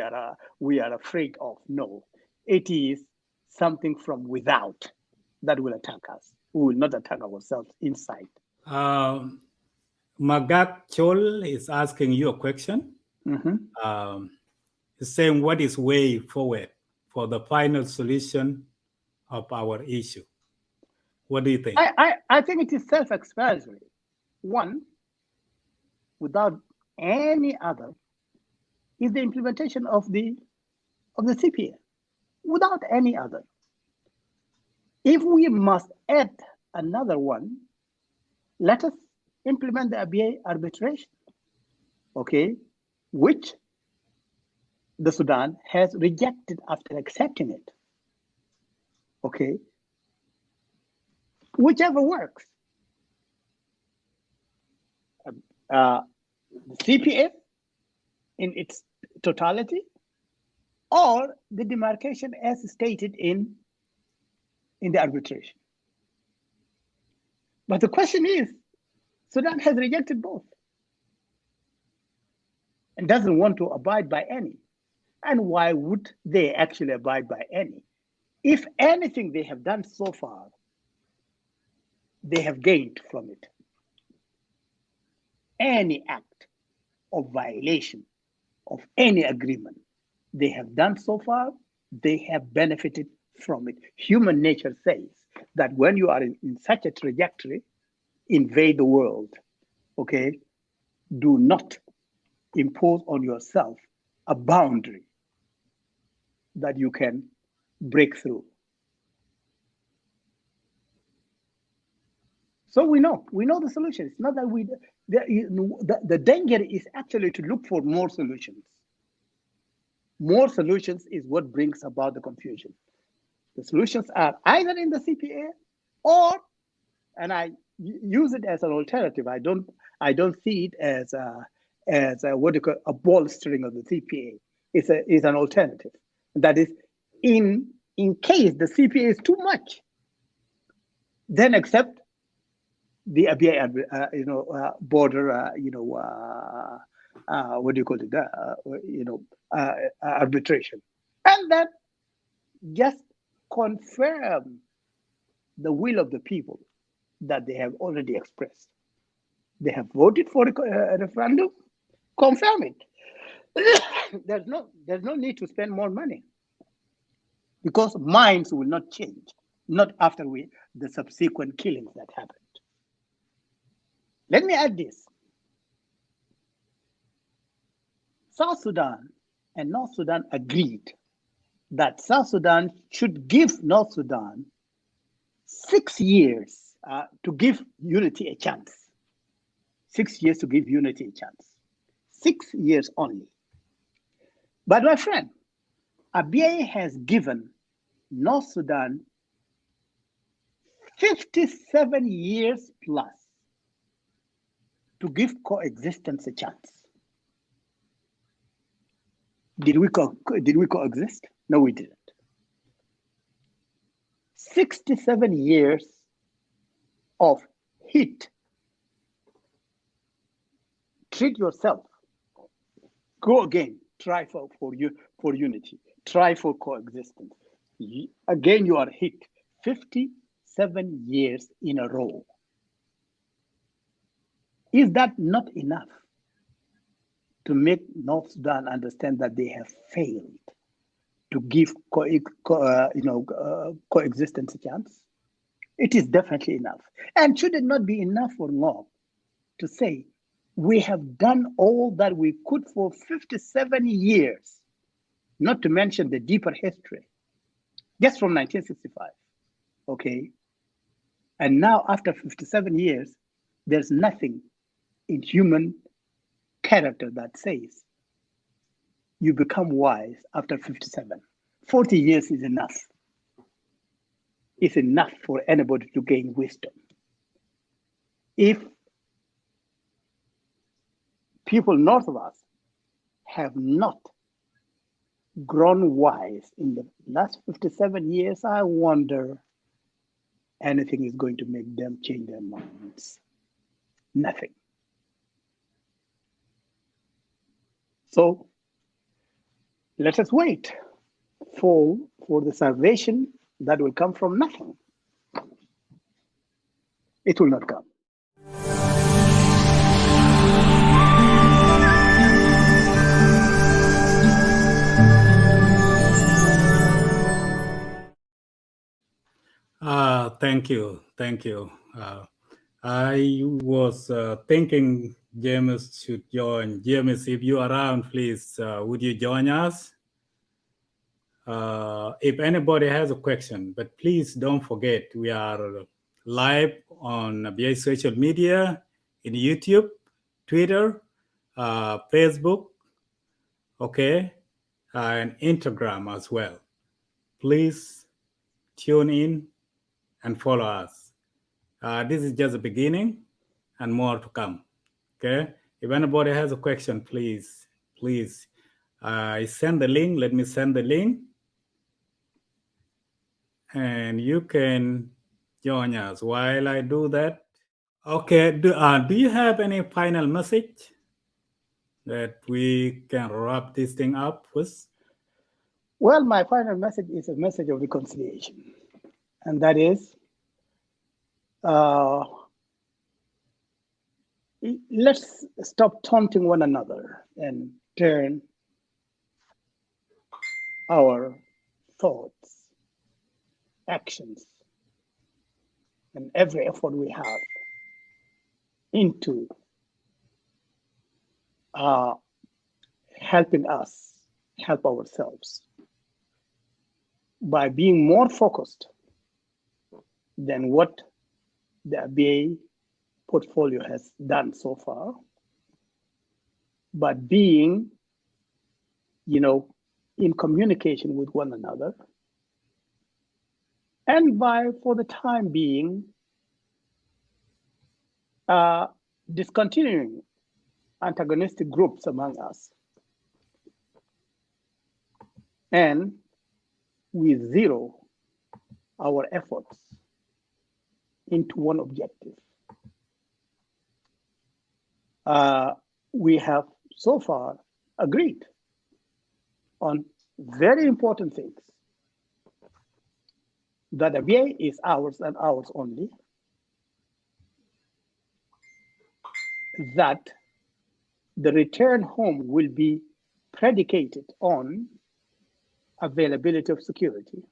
are afraid of. No, it is something from without that will attack us. We will not attack ourselves inside. Magak Chol is asking you a question. He's saying, what is way forward for the final solution of our issue? What do you think? I think it is self-explanatory. One, without any other, is the implementation of the CPA. Without any other. If we must add another one, let us implement the Abyei arbitration, okay, which the Sudan has rejected after accepting it, okay, whichever works. The CPA in its totality, or the demarcation as stated in the arbitration. But the question is, Sudan has rejected both and doesn't want to abide by any. And why would they actually abide by any? If anything they have done so far, they have gained from it. Any act of violation of any agreement they have done so far, they have benefited from it. Human nature says that when you are in such a trajectory, invade the world, okay? Do not impose on yourself a boundary that you can break through. So we know the solution. It's not that the danger is actually to look for more solutions. More solutions is what brings about the confusion. The solutions are either in the CPA or, and I use it as an alternative. I don't see it as what you call a bolstering of the CPA. It's an alternative. That is, in case the CPA is too much, then accept the Abyei, border, what do you call it? Arbitration, and then just confirm the will of the people that they have already expressed. They have voted for a referendum. Confirm it. There's no need to spend more money, because minds will not change, not after the subsequent killings that happened. Let me add this. South Sudan and North Sudan agreed that South Sudan should give North Sudan 6 years to give unity a chance. 6 years to give unity a chance. 6 years only. But my friend, Abyei has given North Sudan 57 years plus to give coexistence a chance. Did we coexist? No, we didn't. 67 years of heat. Treat yourself. Go again. Try for unity. Try for coexistence. Again, you are hit 57 years in a row. Is that not enough to make North Sudan understand that they have failed to give coexistence a chance? It is definitely enough. And should it not be enough for Ngok to say, we have done all that we could for 57 years, not to mention the deeper history, just from 1965, okay? And now after 57 years, there's nothing in human character that says you become wise after 57. 40 years is enough. It's enough for anybody to gain wisdom. If people north of us have not grown wise in the last 57 years, I wonder anything is going to make them change their minds. Nothing. So let us wait for the salvation that will come from nothing. It will not come. Thank you. Thank you. I was thinking James should join. James, if you're around, please, would you join us? If anybody has a question, but please don't forget, we are live on Abyei social media, in YouTube, Twitter, Facebook, okay, and Instagram as well. Please tune in and follow us. This is just the beginning and more to come. Okay. If anybody has a question, please, send the link. Let me send the link. And you can join us while I do that. Okay. Do you have any final message that we can wrap this thing up with? Well, my final message is a message of reconciliation. And that is, let's stop taunting one another and turn our thoughts, actions, and every effort we have into helping us help ourselves by being more focused than what the Abyei portfolio has done so far, but being, in communication with one another, and for the time being, discontinuing antagonistic groups among us. And we zero our efforts into one objective. We have so far agreed on very important things. That Abyei is ours and ours only. That the return home will be predicated on availability of security.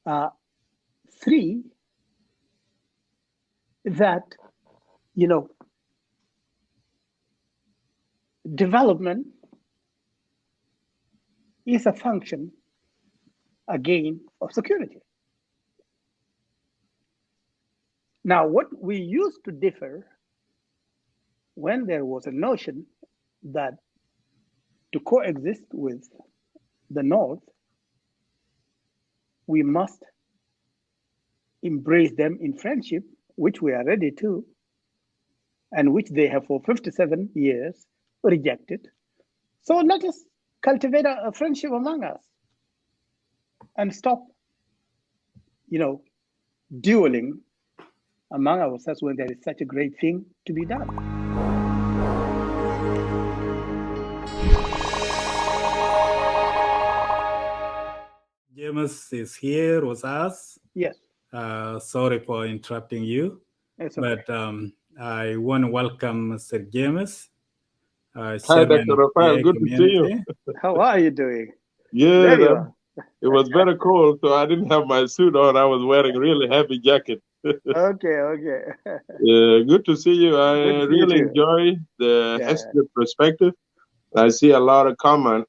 3, that, development is a function, again, of security. Now, what we used to differ when there was a notion that to coexist with the North, we must embrace them in friendship, which we are ready to, and which they have for 57 years rejected. So let us cultivate a friendship among us and stop, dueling among ourselves when there is such a great thing to be done. James is here with us. Yes. Sorry for interrupting you, It's okay. but I want to welcome Mr. James, Hi, Chairman Dr. of Rafael. the Good to see you. community. How are you doing? Yeah, There you are. it was very cold, so I didn't have my suit on. I was wearing a really heavy jacket. Okay. Good to see you. I Good to see you really too. enjoy the Yeah. history perspective. I see a lot of comment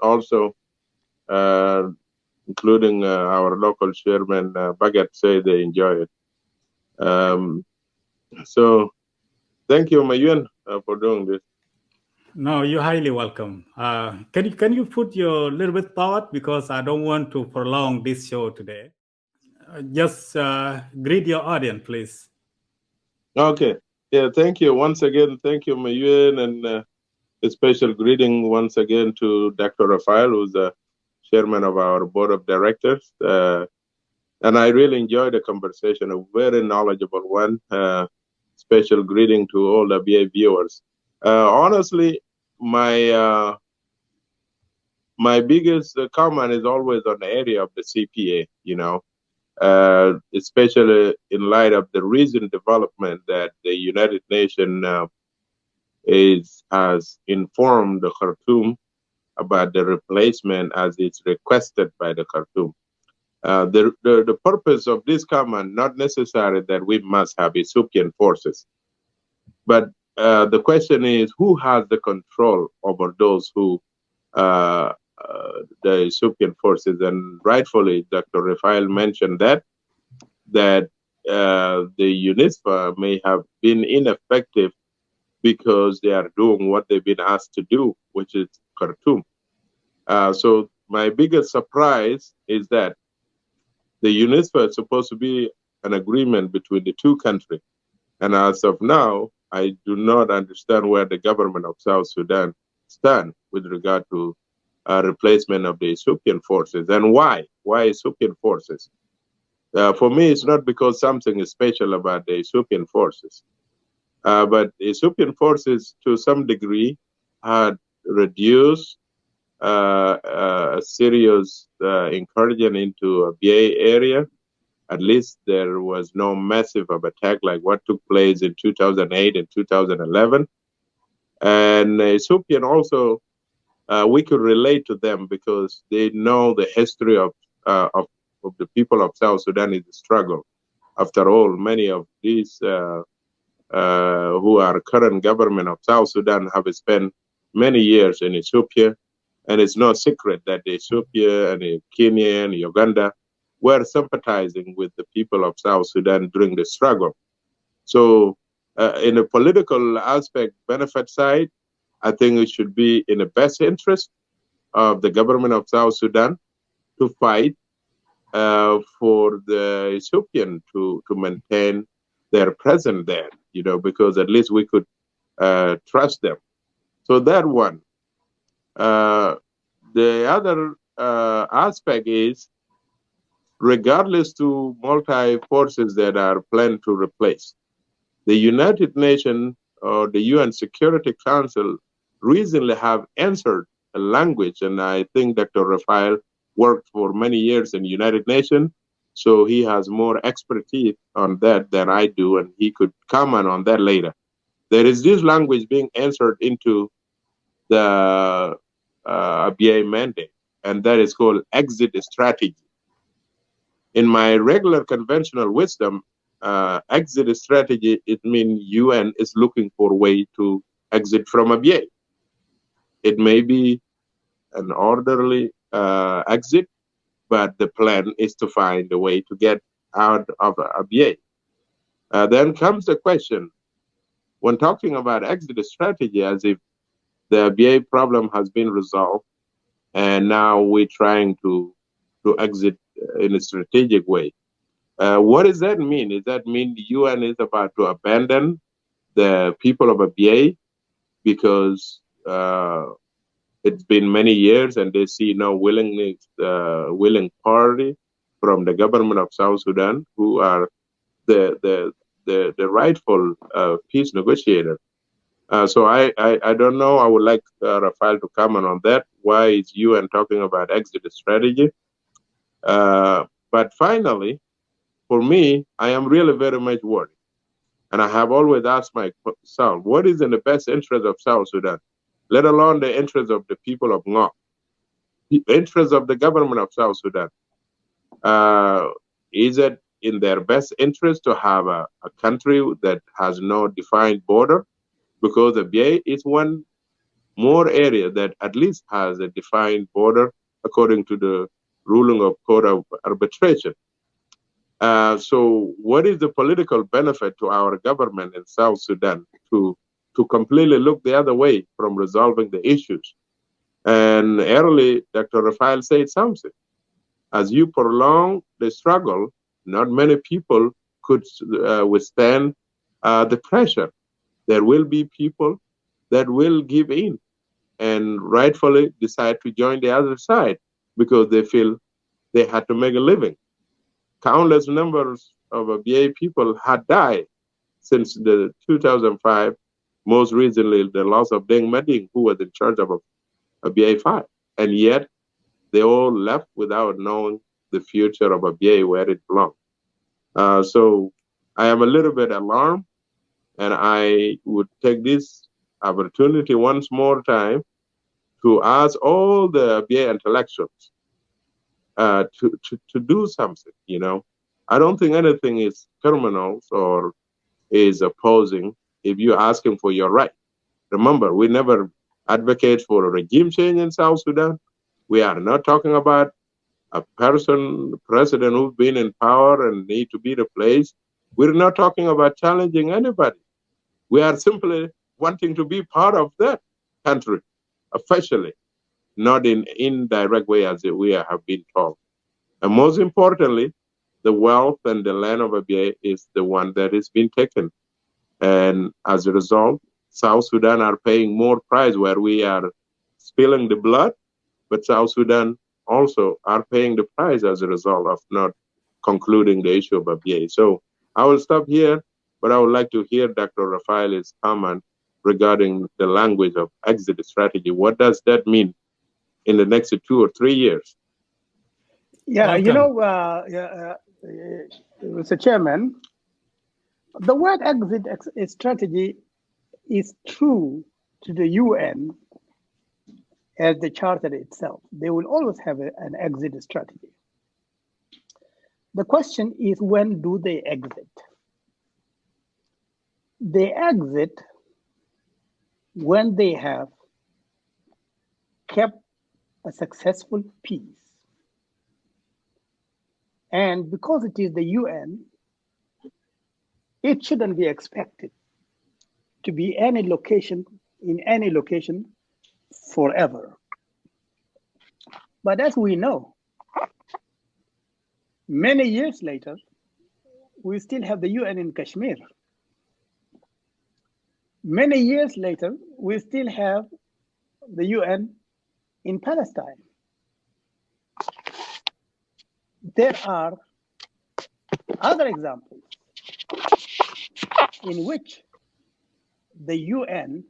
also, including our local chairman, Bagat, say they enjoy it. So thank you, Mayun, for doing this. No, you're highly welcome. Can you put your little bit thought, because I don't want to prolong this show today. Just greet your audience, please. Okay. Yeah, thank you. Once again, thank you, Mayun, and a special greeting once again to Dr. Rafael, who's the chairman of our board of directors. And I really enjoyed the conversation, a very knowledgeable one. Special greeting to all the Abyei viewers. Honestly, my biggest comment is always on the area of the CPA, especially in light of the recent development that the United Nations has informed the Khartoum about the replacement as it's requested by the Khartoum. The purpose of this comment, not necessarily that we must have Ethiopian forces, but the question is who has the control over those who, the Ethiopian forces, and rightfully Dr. Rafael mentioned that the UNISFA may have been ineffective because they are doing what they've been asked to do, which is Khartoum. So my biggest surprise is that the UNISFA is supposed to be an agreement between the two countries. And as of now, I do not understand where the government of South Sudan stand with regard to replacement of the Ethiopian forces. And why? Why Ethiopian forces? For me, it's not because something is special about the Ethiopian forces. But the Ethiopian forces, to some degree, had reduced a serious incursion into Abyei area. At least there was no massive of attack like what took place in 2008 and 2011. And Ethiopian also, we could relate to them because they know the history of the people of South Sudan is a struggle. After all, many of these who are current government of South Sudan have spent many years in Ethiopia. And it's no secret that Ethiopia and Kenya and Uganda were sympathizing with the people of South Sudan during the struggle. So in a political aspect, benefit side, I think it should be in the best interest of the government of South Sudan to fight for the Ethiopian to maintain their presence there, because at least we could trust them. So that one. The other aspect is, regardless to multi-forces that are planned to replace, the United Nations or the UN Security Council recently have answered a language, and I think Dr. Rafael worked for many years in the United Nations, so he has more expertise on that than I do, and he could comment on that later. There is this language being answered into the Abyei mandate, and that is called exit strategy. In my regular conventional wisdom, exit strategy, it means UN is looking for a way to exit from Abyei. It may be an orderly exit, but the plan is to find a way to get out of Abyei. Then comes the question, when talking about exit strategy, as if the Abyei problem has been resolved, and now we're trying to exit in a strategic way. What does that mean? Does that mean the UN is about to abandon the people of Abyei because it's been many years and they see no willing party from the government of South Sudan, who are the rightful peace negotiator? So I don't know. I would like Rafael to comment on that. Why is UN talking about exit strategy? But finally, for me, I am really very much worried. And I have always asked myself, what is in the best interest of South Sudan, let alone the interest of the people of Ngok, the interest of the government of South Sudan? Is it in their best interest to have a country that has no defined border? Because the Abyei is one more area that at least has a defined border according to the ruling of court of arbitration. So what is the political benefit to our government in South Sudan to completely look the other way from resolving the issues? And early, Dr. Rafael said something. As you prolong the struggle, not many people could withstand the pressure. There will be people that will give in and rightfully decide to join the other side because they feel they had to make a living. Countless numbers of Abyei people had died since the 2005, most recently the loss of Deng Mading, who was in charge of Abyei 5. And yet they all left without knowing the future of Abyei, where it belongs. So I am a little bit alarmed, and I would take this opportunity once more time to ask all the Abyei intellectuals to do something, you know. I don't think anything is criminal or is opposing if you're asking for your right. Remember, we never advocate for a regime change in South Sudan. We are not talking about a president who's been in power and need to be replaced. We're not talking about challenging anybody. We are simply wanting to be part of that country officially, not in indirect way as we have been told. And most importantly, the wealth and the land of Abyei is the one that is being taken. And as a result, South Sudan are paying more price where we are spilling the blood, but South Sudan also are paying the price as a result of not concluding the issue of Abyei. So I will stop here, but I would like to hear Dr. Rafael's comment regarding the language of exit strategy. What does that mean in the next 2 or 3 years? Yeah, Welcome. you know, Mr. Chairman, the word exit strategy is true to the UN as the charter itself. They will always have an exit strategy. The question is, when do they exit? They exit when they have kept a successful peace. And because it is the UN, it shouldn't be expected to be in any location forever. But as we know, many years later, we still have the UN in Kashmir. Many years later, we still have the UN in Palestine. There are other examples in which the UN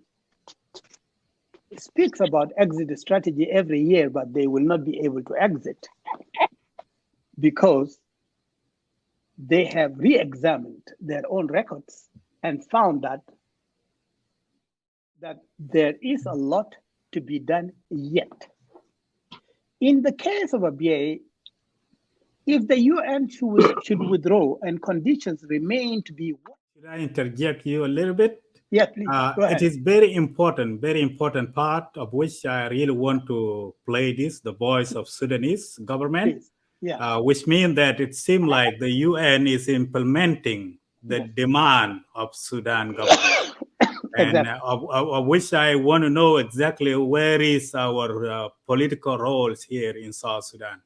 speaks about exit strategy every year, but they will not be able to exit because they have re-examined their own records and found that there is a lot to be done yet. In the case of Abyei, if the UN should withdraw and conditions remain to be... Should I interject you a little bit? Yeah, please go It ahead. is very important part of which I really want to play this, the voice of Sudanese government, Please. Yeah. which means that it seems like the UN is implementing the Yes. demand of Sudan government. And Exactly. of which I want to know exactly where is our political roles here in South Sudan.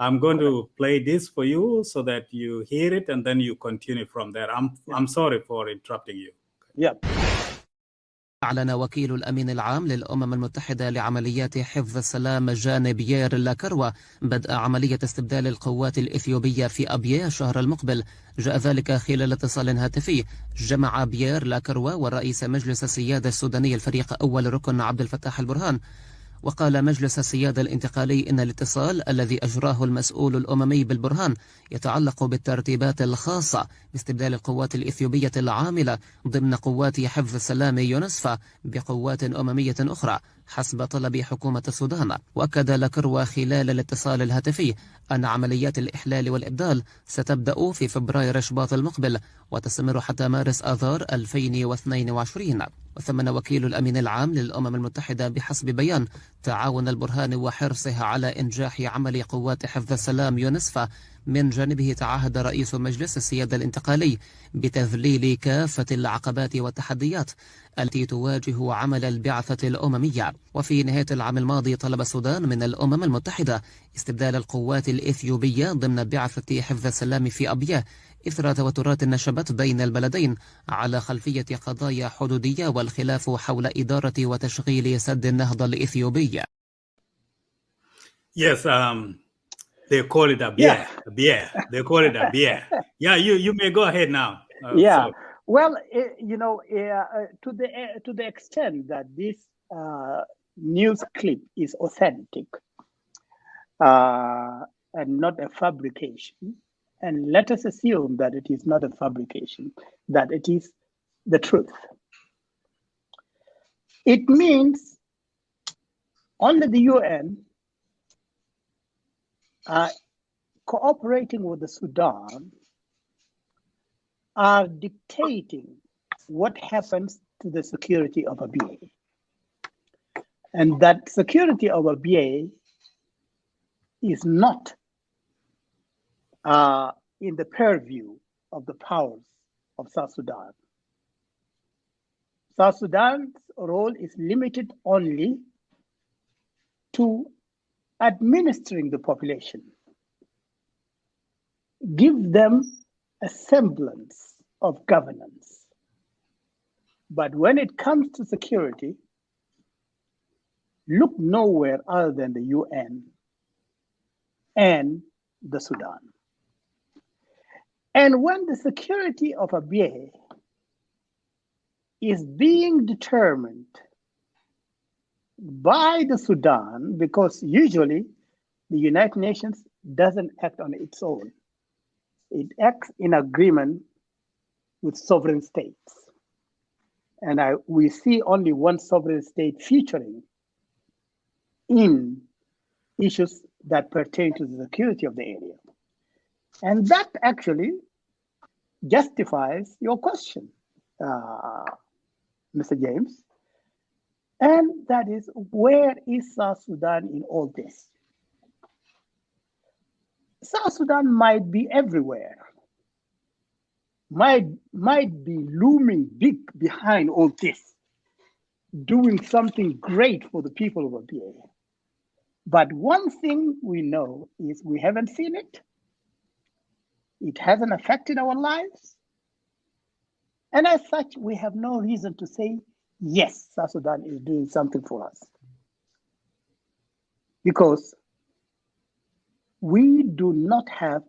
I'm going Correct. to play this for you so that you hear it and then you continue from there. Yeah. I'm sorry for interrupting you. Yeah. أعلن وكيل الأمين العام للأمم المتحدة لعمليات حفظ السلام جان بيير لاكروا بدء عملية استبدال القوات الإثيوبية في أبيي الشهر المقبل. جاء ذلك خلال اتصال هاتفي جمع بيير لاكروا ورئيس مجلس السيادة السوداني الفريق أول ركن عبد الفتاح البرهان. وقال مجلس السيادة الانتقالي إن الاتصال الذي أجراه المسؤول الأممي بالبرهان يتعلق بالترتيبات الخاصة باستبدال القوات الإثيوبية العاملة ضمن قوات حفظ السلام يونسفا بقوات أممية أخرى حسب طلب حكومة السودان. وأكد لاكروا خلال الاتصال الهاتفي أن عمليات الإحلال والإبدال ستبدأ في فبراير شباط المقبل وتستمر حتى مارس آذار 2022. وثمن وكيل الأمين العام للأمم المتحدة بحسب بيان تعاون البرهان وحرصها على إنجاح عمل قوات حفظ السلام يونسفا. من جانبه تعهد رئيس مجلس السيادة الانتقالي بتذليل كافة العقبات والتحديات التي تواجه عمل البعثة الأممية. وفي نهاية العام الماضي طلب السودان من الأمم المتحدة استبدال القوات الإثيوبية ضمن بعثة حفظ السلام في أبيي إثر توترات نشبت بين البلدين على خلفية قضايا حدودية والخلاف حول إدارة وتشغيل سد النهضة الإثيوبي. Yes, they call it Abyei. Yeah. Abyei. They call it Abyei. Yeah, you may go ahead now. Yeah. So, Well, to the extent that this news clip is authentic and not a fabrication, and let us assume that it is not a fabrication, that it is the truth. It means only the UN cooperating with the Sudan are dictating what happens to the security of Abyei. And that security of Abyei is not in the purview of the powers of South Sudan. South Sudan's role is limited only to administering the population, give them a semblance of governance. But when it comes to security, look nowhere other than the UN and the Sudan. And when the security of Abyei is being determined by the Sudan, because usually the United Nations doesn't act on its own. It acts in agreement with sovereign states. And we see only one sovereign state featuring in issues that pertain to the security of the area. And that actually justifies your question, Mr. James. And that is, where is South Sudan in all this? South Sudan might be everywhere, might be looming big behind all this, doing something great for the people of Abyei. But one thing we know is we haven't seen it. It hasn't affected our lives. And as such, we have no reason to say, yes, South Sudan is doing something for us. Because we do not have,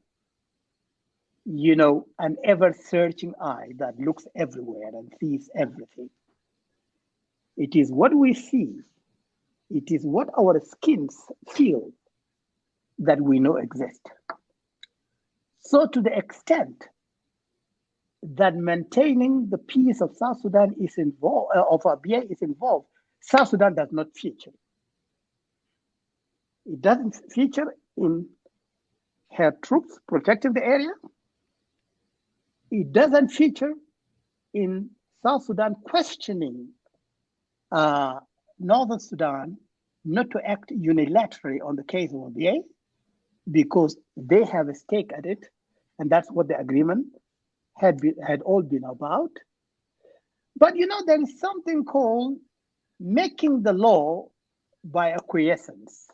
an ever-searching eye that looks everywhere and sees everything. It is what we see, it is what our skins feel that we know exist. So to the extent that maintaining the peace of South Sudan is involved, of Abyei is involved, South Sudan does not feature. It doesn't feature in her troops protecting the area. It doesn't feature in South Sudan questioning Northern Sudan not to act unilaterally on the case of Abyei because they have a stake at it, and that's what the agreement had all been about. But there is something called making the law by acquiescence.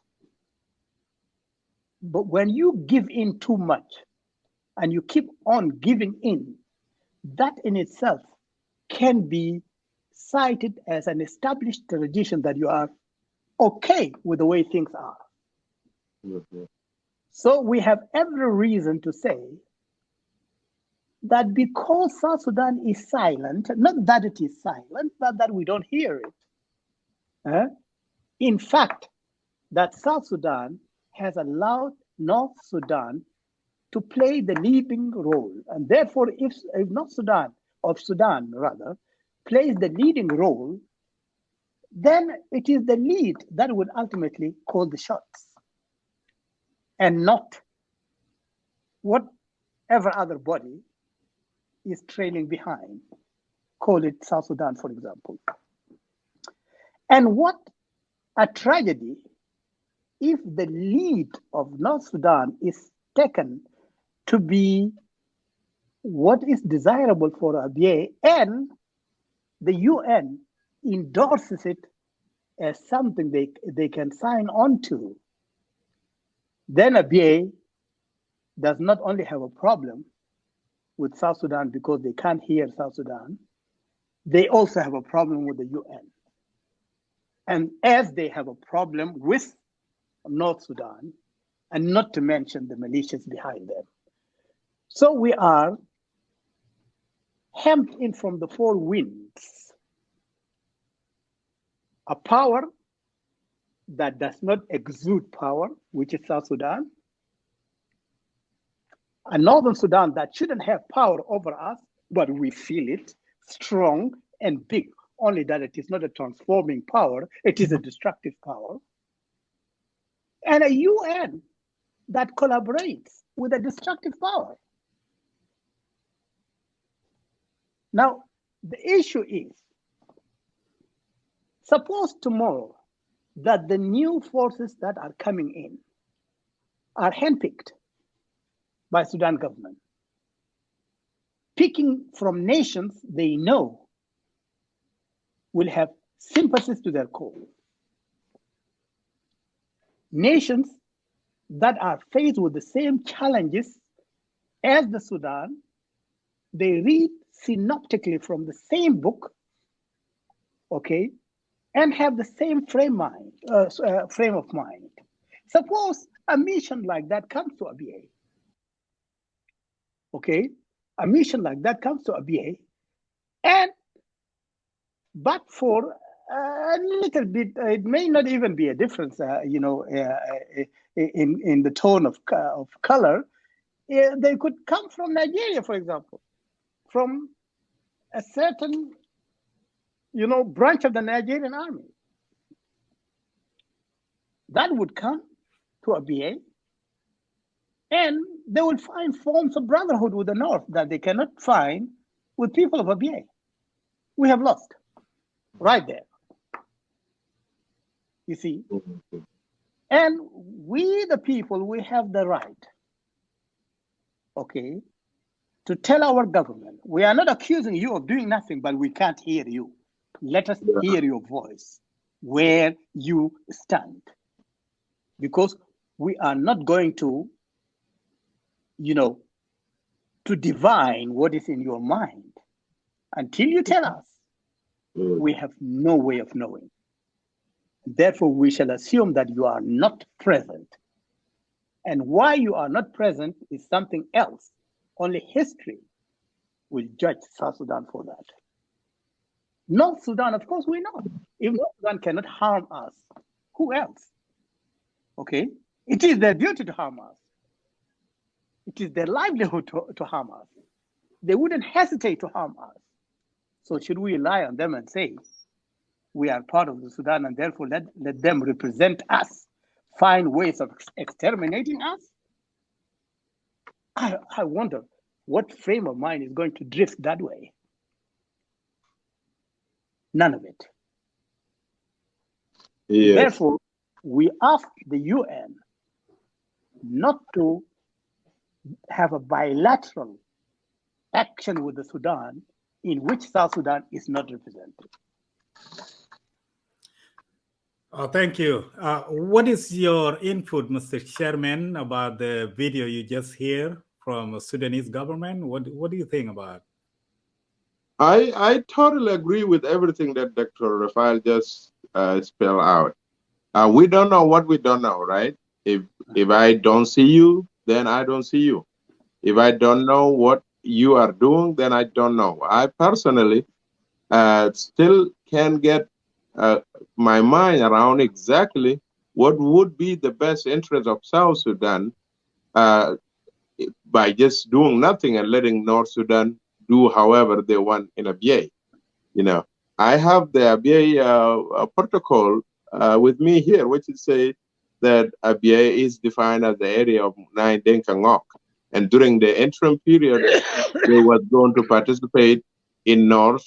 But when you give in too much and you keep on giving in, that in itself can be cited as an established tradition that you are okay with the way things are. Mm-hmm. So we have every reason to say that because South Sudan is silent, not that it is silent, but that we don't hear it. In fact, that South Sudan has allowed North Sudan to play the leading role. And therefore, if North Sudan, of Sudan rather, plays the leading role, then it is the lead that will ultimately call the shots and not whatever other body is trailing behind. Call it South Sudan, for example. And what a tragedy if the lead of North Sudan is taken to be what is desirable for Abyei, and the UN endorses it as something they can sign on to. Then Abyei does not only have a problem with South Sudan because they can't hear South Sudan, they also have a problem with the UN. And as they have a problem with North Sudan, and not to mention the militias behind them. So we are hemmed in from the four winds. A power that does not exude power, which is South Sudan. A Northern Sudan that shouldn't have power over us, but we feel it strong and big, only that it is not a transforming power, it is a destructive power. And a UN that collaborates with a destructive power. Now, the issue is, suppose tomorrow that the new forces that are coming in are handpicked by Sudan government, picking from nations they know will have sympathies to their cause. Nations that are faced with the same challenges as the Sudan, they read synoptically from the same book, okay, and have the same frame of mind. Suppose a mission like that comes to Abyei, okay, a mission like that comes to Abyei, and but for a little bit, it may not even be a difference, in the tone of color. They could come from Nigeria, for example, from a certain, branch of the Nigerian army. That would come to Abyei, and they will find forms of brotherhood with the North that they cannot find with people of Abyei. We have lost right there. You see? And we, the people, we have the right, okay, to tell our government, we are not accusing you of doing nothing, but we can't hear you. Let us hear your voice, where you stand. Because we are not going to, to divine what is in your mind. Until you tell us, we have no way of knowing. Therefore, we shall assume that you are not present. And why you are not present is something else. Only history will judge South Sudan for that. North Sudan, of course, we know. If North Sudan cannot harm us, who else? Okay? It is their duty to harm us. It is their livelihood to harm us. They wouldn't hesitate to harm us. So should we rely on them and say, we are part of the Sudan and therefore let them represent us, find ways of exterminating us? I wonder what frame of mind is going to drift that way. None of it. Yes. Therefore, we ask the UN not to have a bilateral action with the Sudan in which South Sudan is not represented. Thank you. What is your input, Mr. Chairman, about the video you just hear from the Sudanese government? What do you think about? I totally agree with everything that Dr. Rafael just spelled out. We don't know what we don't know, right? If I don't see you, then I don't see you. If I don't know what you are doing, then I don't know. I personally still can't get my mind around exactly what would be the best interest of South Sudan by just doing nothing and letting North Sudan do however they want in Abyei. You know, I have the Abyei protocol with me here, which is say that Abyei is defined as the area of 9 Denkangok. And during the interim period, they were going to participate in North,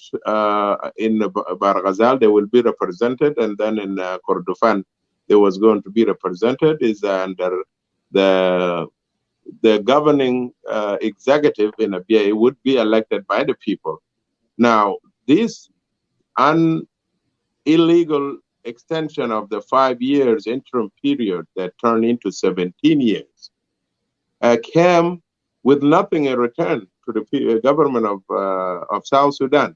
in Barghazal, they will be represented, and then in Kordofan, they was going to be represented, is under the governing executive in Abyei would be elected by the people. Now, this illegal extension of the 5 years interim period that turned into 17 years came with nothing in return to the government of South Sudan.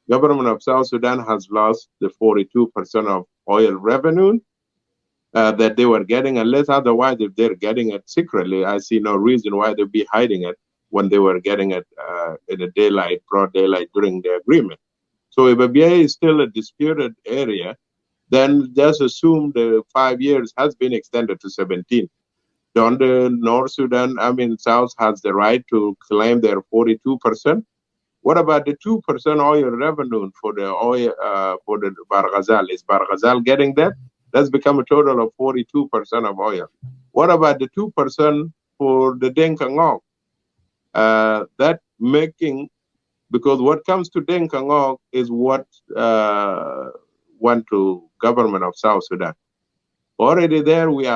Government of South Sudan has lost the 42% of oil revenue that they were getting, unless otherwise, if they're getting it secretly, I see no reason why they'd be hiding it when they were getting it in a daylight, broad daylight during the agreement. So if Abyei is still a disputed area, then just assume the 5 years has been extended to 17. Don't the North Sudan, South has the right to claim their 42%? What about the 2% oil revenue for the oil for the Barghazal? Is Barghazal getting that? That's become a total of 42% of oil. What about the 2% for the Denkangok? That making, because what comes to Denkangok is what went to government of South Sudan. Already there we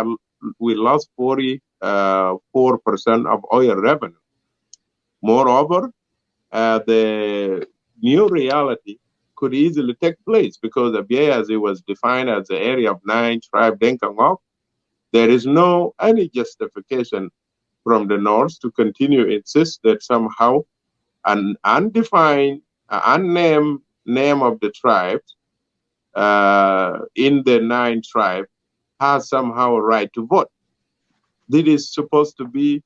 lost 44% of oil revenue. Moreover, the new reality could easily take place because Abyei, as it was defined as the area of 9 tribe Denkangok, there is no any justification from the north to continue insist that somehow an undefined, unnamed name of the tribes in the 9 tribe has somehow a right to vote. This is supposed to be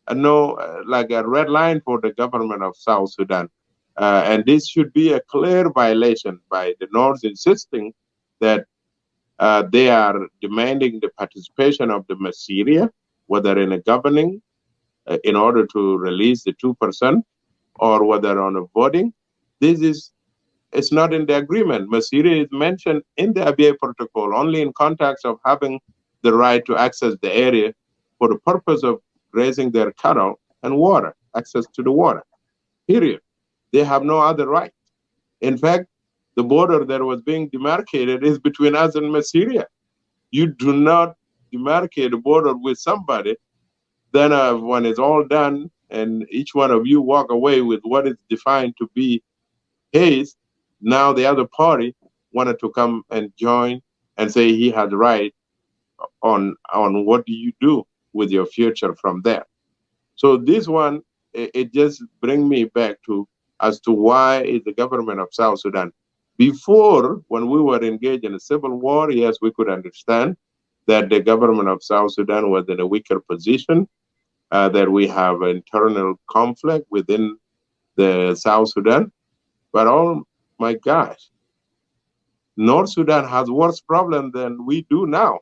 like a red line for the government of South Sudan. And this should be a clear violation by the North insisting that they are demanding the participation of the Masseria, whether in a governing, in order to release the 2%, or whether on a voting. It's not in the agreement. Masseria is mentioned in the Abyei protocol only in context of having the right to access the area for the purpose of raising their cattle and water, access to the water, period. They have no other right. In fact, the border that was being demarcated is between us and Masseria. You do not demarcate a border with somebody, then when it's all done and each one of you walk away with what is defined to be his, now the other party wanted to come and join and say he has right on what do you do with your future from there. So this one, it just brings me back to as to why is the government of South Sudan. Before, when we were engaged in a civil war, yes, we could understand that the government of South Sudan was in a weaker position, that we have internal conflict within the South Sudan. But oh my gosh, North Sudan has worse problem than we do now.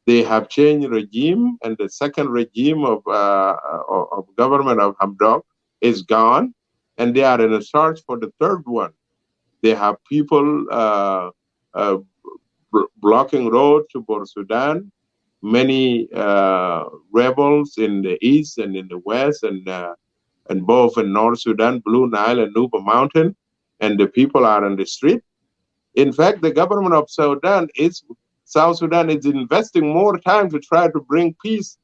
They have changed regime, and the second regime of government of Hamdok is gone, and they are in a search for the third one. They have people blocking roads to Port Sudan, many rebels in the east and in the west, and both in North Sudan, Blue Nile and Nuba Mountain, and the people are on the street. In fact, the government of South Sudan is investing more time to try to bring peace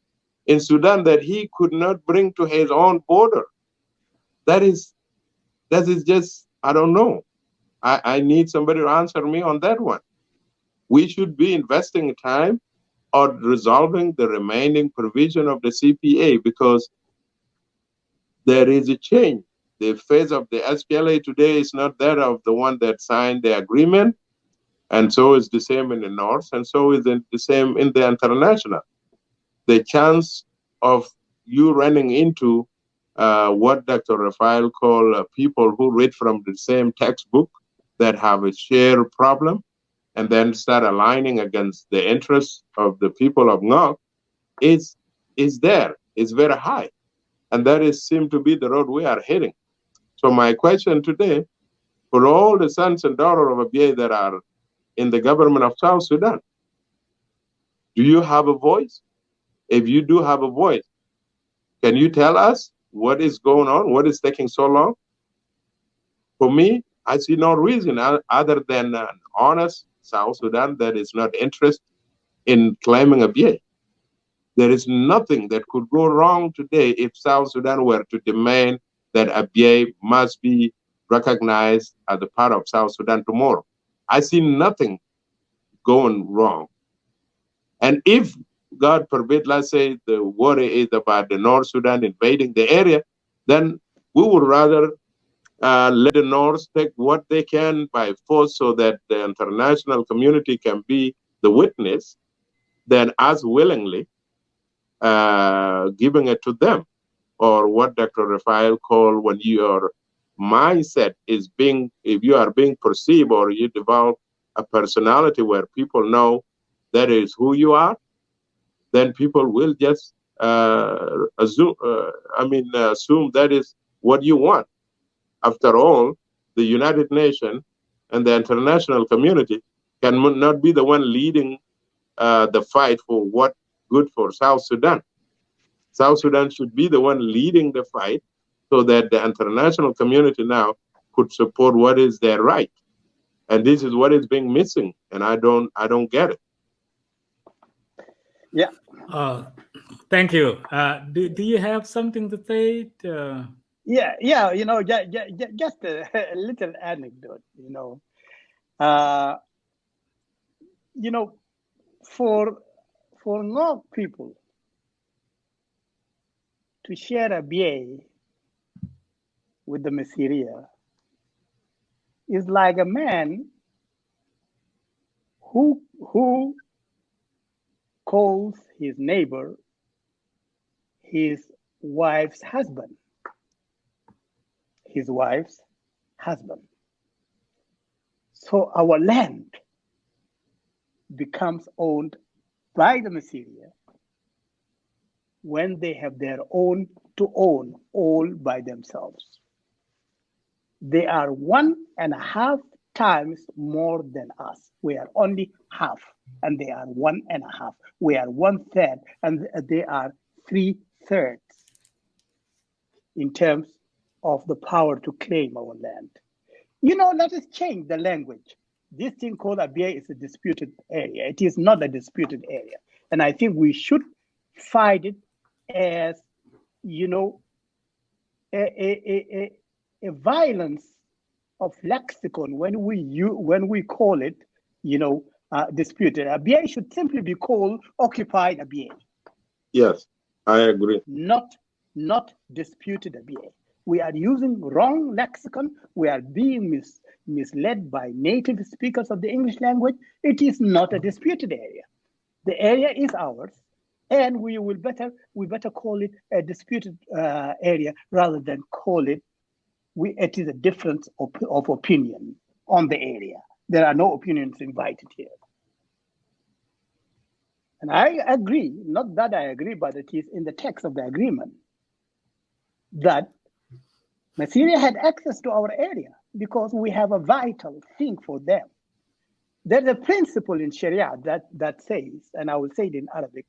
in Sudan that he could not bring to his own border. That is just, I don't know. I need somebody to answer me on that one. We should be investing time on resolving the remaining provision of the CPA because there is a change. The face of the SPLA today is not that of the one that signed the agreement, and so is the same in the North, and so is the same in the international. The chance of you running into what Dr. Rafael called people who read from the same textbook that have a shared problem and then start aligning against the interests of the people of Ngok is there. It's very high. And that is seem to be the road we are heading. So my question today, for all the sons and daughters of Abyei that are in the government of South Sudan, do you have a voice? If you do have a voice, can you tell us what is going on? What is taking so long? For me, I see no reason other than an honest South Sudan that is not interested in claiming Abyei. There is nothing that could go wrong today if South Sudan were to demand that Abyei must be recognized as a part of South Sudan tomorrow. I see nothing going wrong. And if, God forbid, let's say the worry is about the North Sudan invading the area, then we would rather let the North take what they can by force so that the international community can be the witness than us willingly giving it to them. Or what Dr. Rafael called when your mindset is being, if you are being perceived or you develop a personality where people know that is who you are, then people will just assume that is what you want. After all, the United Nations and the international community cannot be the one leading the fight for what good for South Sudan. South Sudan should be the one leading the fight so that the international community now could support what is their right. And this is what is being missing, and I don't get it. Yeah. Thank you. Do you have something to say? Yeah. You know, just a little anecdote. For Ngok people to share Abyei with the Messiria is like a man who calls his neighbor his wife's husband. His wife's husband. So our land becomes owned by the Messiria when they have their own to own all by themselves. They are 1.5 times more than us. We are only half, and they are 1.5. We are 1/3, and they are 3/3 in terms of the power to claim our land. Let us change the language. This thing called Abyei is a disputed area. It is not a disputed area. And I think we should fight it as, a violence of lexicon when we call it, disputed. Abyei should simply be called occupied Abyei. Yes, I agree. Not disputed Abyei. We are using wrong lexicon. We are being misled by native speakers of the English language. It is not a disputed area. The area is ours, and we better call it a disputed area rather than call it. It is a difference of opinion on the area. There are no opinions invited here. And I agree, not that I agree, but it is in the text of the agreement that Messiria had access to our area because we have a vital thing for them. There's a principle in Sharia that says, and I will say it in Arabic,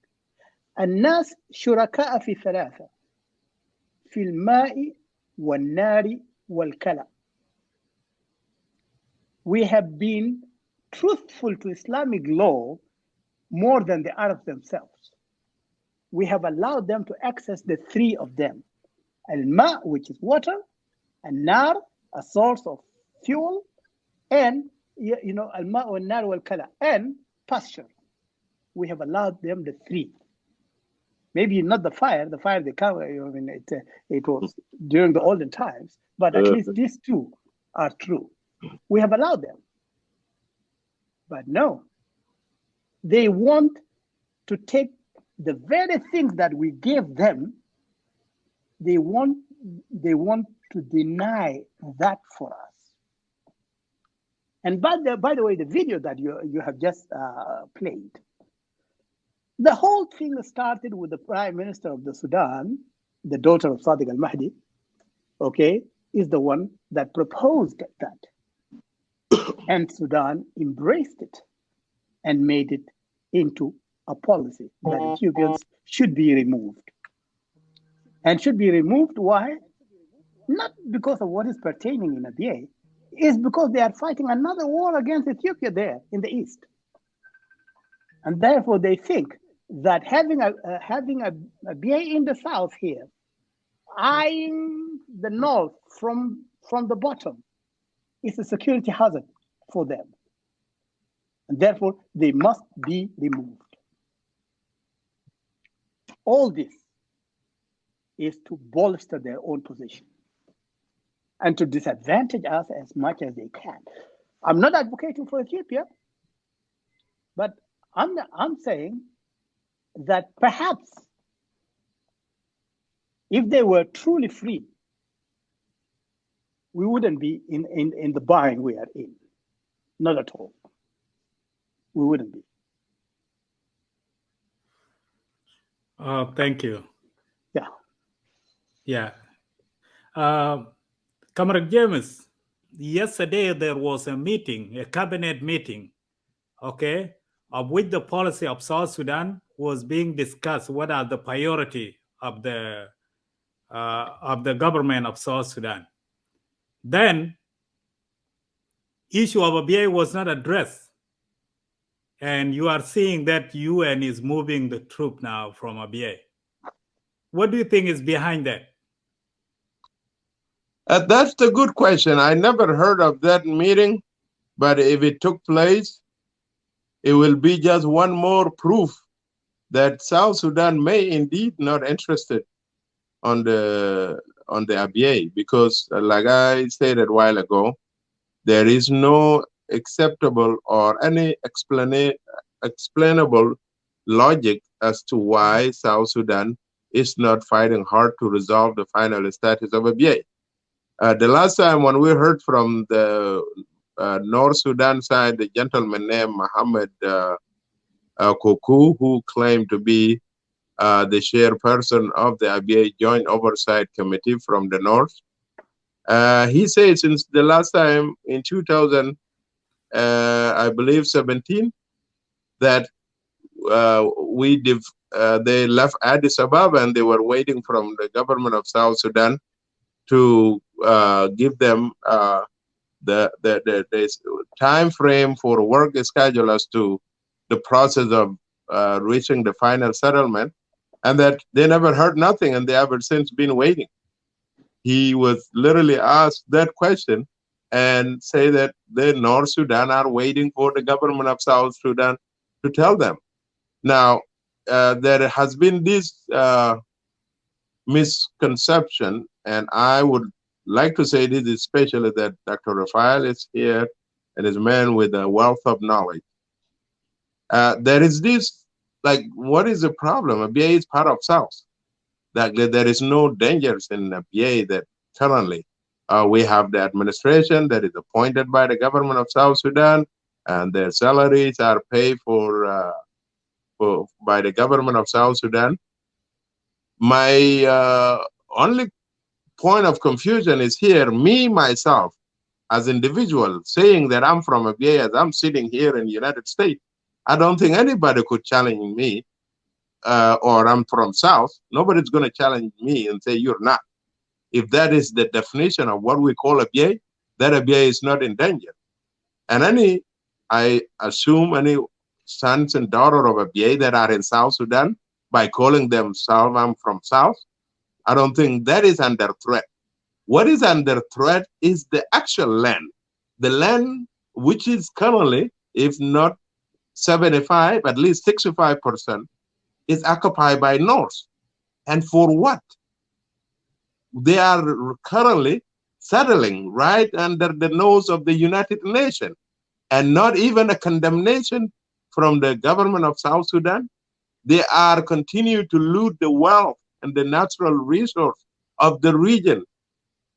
الناس شركاء في ثلاثة في الماء والنار والكلى. We have been truthful to Islamic law more than the Arabs themselves. We have allowed them to access the three of them. Al-ma, which is water, and nar, a source of fuel, and al-ma wal-nar wal-kala, and pasture. We have allowed them the three. Maybe not the fire they cover. I mean, it was during the olden times, but at least these two are true. We have allowed them. But no, they want to take the very things that we gave them. They want to deny that for us. And by the way, the video that you have just played, the whole thing started with the Prime Minister of the Sudan, the daughter of Sadiq al-Mahdi, okay, is the one that proposed that. And Sudan embraced it and made it into a policy that Ethiopians should be removed. And should be removed, why? Not because of what is pertaining in Abyei, it's because they are fighting another war against Ethiopia there in the east. And therefore they think that having a Abyei in the south here, eyeing the north from the bottom, is a security hazard for them. And therefore they must be removed. All this is to bolster their own position and to disadvantage us as much as they can. I'm not advocating for Ethiopia, but I'm saying that perhaps if they were truly free, we wouldn't be in the bind we are in. Not at all. We wouldn't be. Thank you. Yeah. Yeah. Comrade James, yesterday there was a meeting, a cabinet meeting, okay, of which the policy of South Sudan was being discussed. What are the priority of the government of South Sudan? Then, issue of Abyei was not addressed, and you are seeing that UN is moving the troop now from Abyei. What do you think is behind that? That's the good question. I never heard of that meeting, but if it took place, it will be just one more proof that South Sudan may indeed not interested on the Abyei, because like I said a while ago, there is no acceptable or any explainable logic as to why South Sudan is not fighting hard to resolve the final status of Abyei. The last time when we heard from the North Sudan side, the gentleman named Mohammed Koku, who claimed to be the chairperson of the Abyei Joint Oversight Committee from the North, he said since the last time in 2000, I believe 17, that they left Addis Ababa and they were waiting from the government of South Sudan to give them the time frame for work schedule as to the process of reaching the final settlement, and that they never heard nothing and they ever since been waiting. He was literally asked that question and say that the North Sudan are waiting for the government of South Sudan to tell them. Now, there has been this misconception, and I would like to say this especially that Dr. Rafael is here and is a man with a wealth of knowledge. There is this, like, what is the problem? Abyei is part of South. That there is no dangers in Abyei that currently we have the administration that is appointed by the government of South Sudan, and their salaries are paid for by the government of South Sudan. My only point of confusion is here, me, myself, as individual, saying that I'm from Abyei as I'm sitting here in the United States. I don't think anybody could challenge me, or I'm from South. Nobody's going to challenge me and say you're not. If that is the definition of what we call Abyei, that Abyei is not in danger. And any I assume any sons and daughters of Abyei that are in South Sudan by calling themselves I'm from South. I don't think that is under threat. What is under threat is the actual land. The land which is currently, if not 75, at least 65%, is occupied by North. And for what? They are currently settling right under the nose of the United Nations, and not even a condemnation from the government of South Sudan. They are continue to loot the wealth and the natural resource of the region,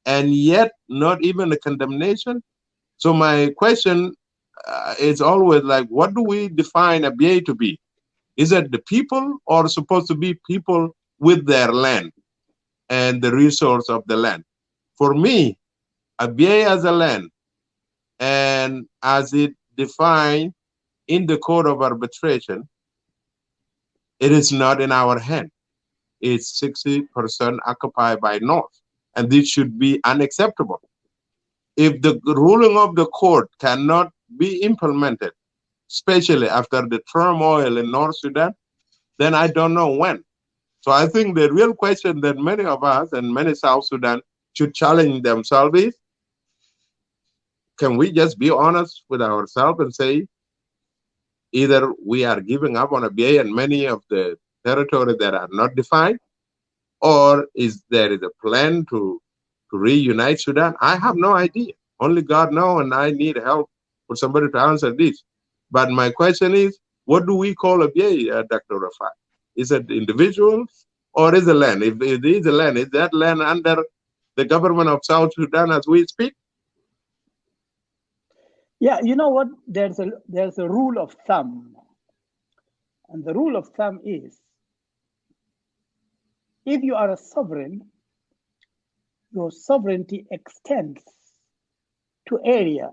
and yet not even a condemnation. So my question is always like, what do we define Abyei to be? Is it the people, or supposed to be people with their land and the resource of the land? For me, Abyei as a land, and as it defined in the Code of Arbitration, it is not in our hand. It's 60% occupied by North, and this should be unacceptable. If the ruling of the court cannot be implemented, especially after the turmoil in North Sudan, then I don't know when. So I think the real question that many of us and many South Sudan should challenge themselves is, can we just be honest with ourselves and say, either we are giving up on Abyei and many of the territories that are not defined, or is there a plan to reunite Sudan? I have no idea. Only God knows, and I need help for somebody to answer this. But my question is, what do we call Abyei, Dr. Rafat? Is it individuals or is it land? If it is a land, is that land under the government of South Sudan as we speak? Yeah, you know what? There's a rule of thumb. And the rule of thumb is, if you are a sovereign, your sovereignty extends to area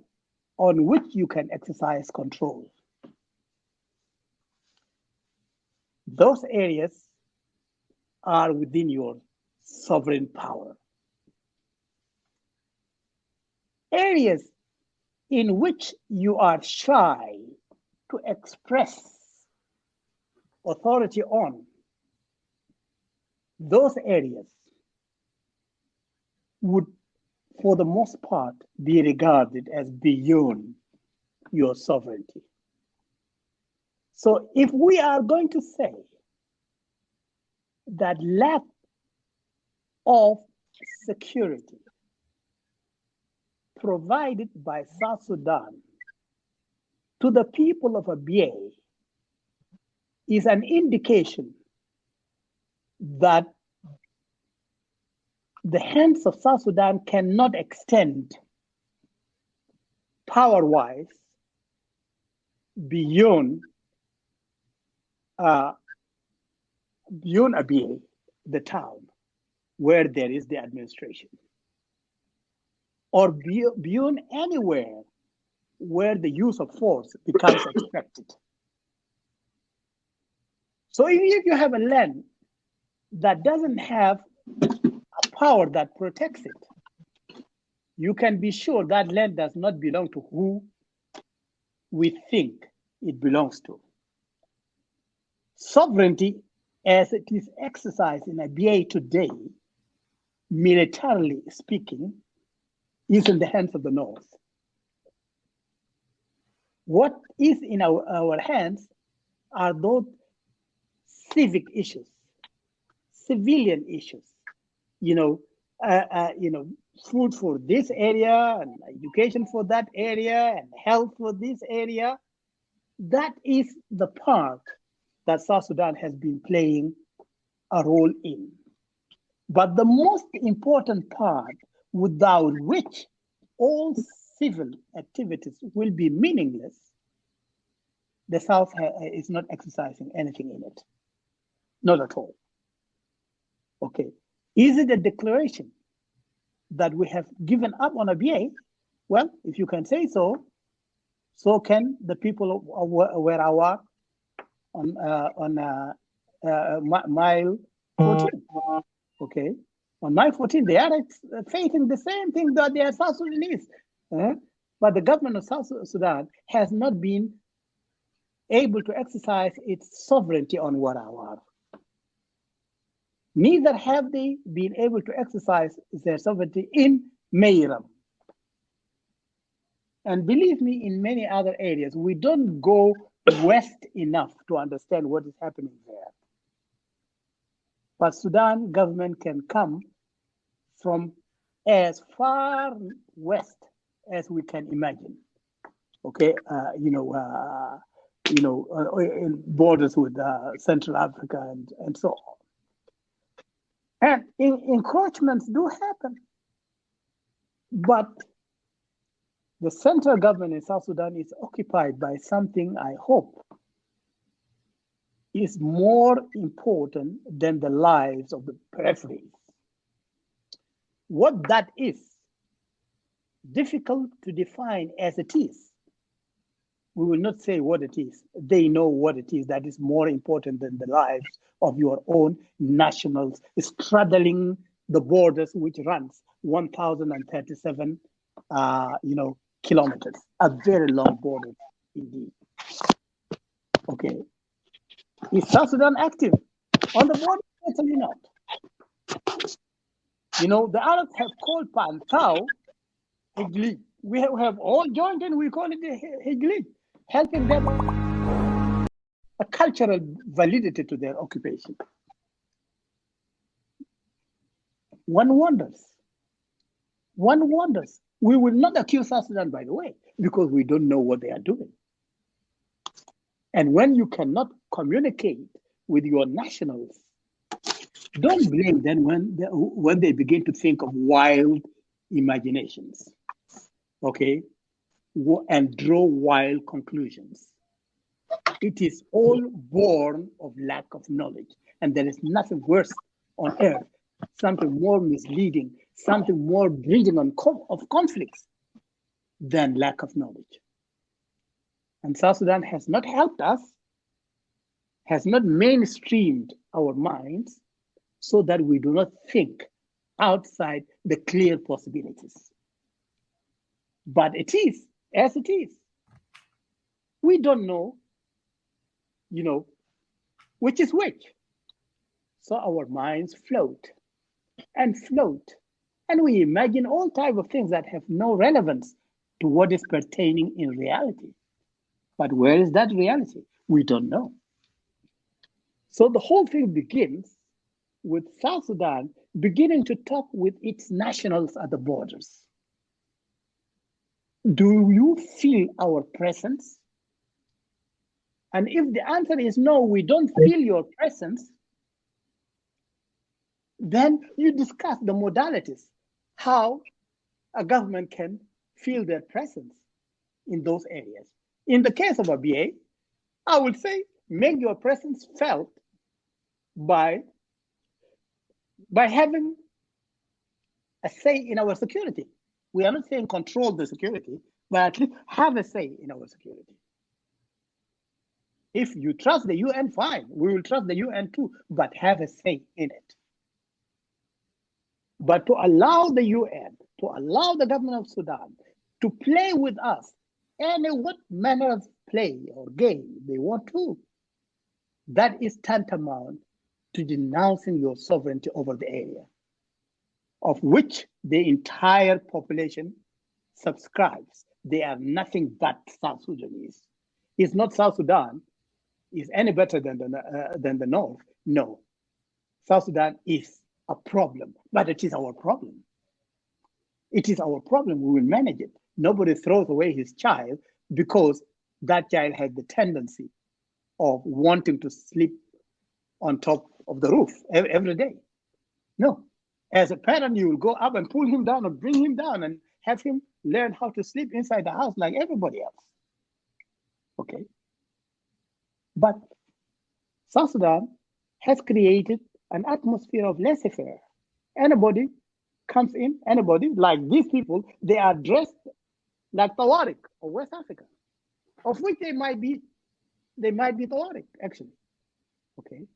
on which you can exercise control. Those areas are within your sovereign power. Areas in which you are shy to express authority on, those areas would, for the most part, be regarded as beyond your sovereignty. So if we are going to say that lack of security provided by South Sudan to the people of Abyei is an indication that the hands of South Sudan cannot extend power-wise beyond Abyei, the town where there is the administration, or beyond anywhere where the use of force becomes expected. So if you have a land that doesn't have a power that protects it, you can be sure that land does not belong to who we think it belongs to. Sovereignty, as it is exercised in Abyei today, militarily speaking, is in the hands of the North. What is in our hands are those civic issues, civilian issues, food for this area and education for that area and health for this area. That is the part that South Sudan has been playing a role in. But the most important part, without which all civil activities will be meaningless, the South is not exercising anything in it. Not at all. Okay. Is it a declaration that we have given up on Abyei? Well, if you can say so, so can the people of Werawa on mile 14. Okay. On mile 14, they are facing the same thing that they are South Sudanese. But the government of South Sudan has not been able to exercise its sovereignty on Warawar. Neither have they been able to exercise their sovereignty in Meiram. And believe me, in many other areas, we don't go west enough to understand what is happening there. But Sudan government can come from as far west as we can imagine. Okay, in borders with Central Africa and so on. And encroachments do happen. But the central government in South Sudan is occupied by something I hope is more important than the lives of the peripheries. What that is, difficult to define as it is. We will not say what it is. They know what it is that is more important than the lives of your own nationals straddling the borders, which runs 1,037 kilometers, a very long border indeed. Okay. Is South Sudan active on the border? Certainly not. The Arabs have called Pantao Higli. We have all joined and we call it Higli, helping them a cultural validity to their occupation. One wonders. We will not accuse South Sudan, by the way, because we don't know what they are doing. And when you cannot communicate with your nationals, don't blame them when they begin to think of wild imaginations, okay, and draw wild conclusions. It is all born of lack of knowledge, and there is nothing worse on earth, something more misleading, something more breeding of conflicts than lack of knowledge. And South Sudan has not helped us, has not mainstreamed our minds so that we do not think outside the clear possibilities. But it is as it is. We don't know, which is which. So our minds float, and we imagine all types of things that have no relevance to what is pertaining in reality. But where is that reality? We don't know. So the whole thing begins with South Sudan beginning to talk with its nationals at the borders. Do you feel our presence? And if the answer is no, we don't feel your presence, then you discuss the modalities, how a government can feel their presence in those areas. In the case of Abyei, I would say make your presence felt by having a say in our security. We are not saying control the security, but at least have a say in our security. If you trust the UN, fine, we will trust the UN too, but have a say in it. But to allow the UN, to allow the government of Sudan to play with us what manner of play or game they want to, that is tantamount to denouncing your sovereignty over the area, of which the entire population subscribes. They are nothing but South Sudanese. It's not South Sudan is any better than the North. No. South Sudan is a problem, but it is our problem. It is our problem. We will manage it. Nobody throws away his child because that child has the tendency of wanting to sleep on top of the roof every day. No. As a parent, you will go up and pull him down or bring him down and have him learn how to sleep inside the house like everybody else. Okay. But South Sudan has created an atmosphere of laissez-faire. Anybody comes in, anybody, like these people, they are dressed like Tawarik of West Africa, of which they might be Tawarik, actually. Okay.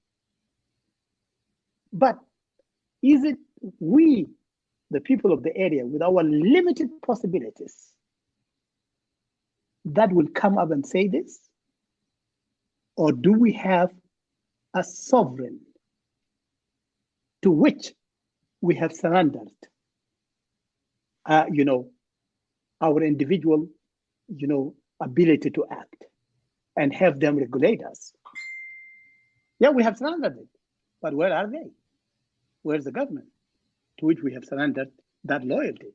But is it we, the people of the area, with our limited possibilities, that will come up and say this? Or do we have a sovereign to which we have surrendered, our individual, ability to act and have them regulate us? Yeah, we have surrendered it, but where are they? Where's the government to which we have surrendered that loyalty?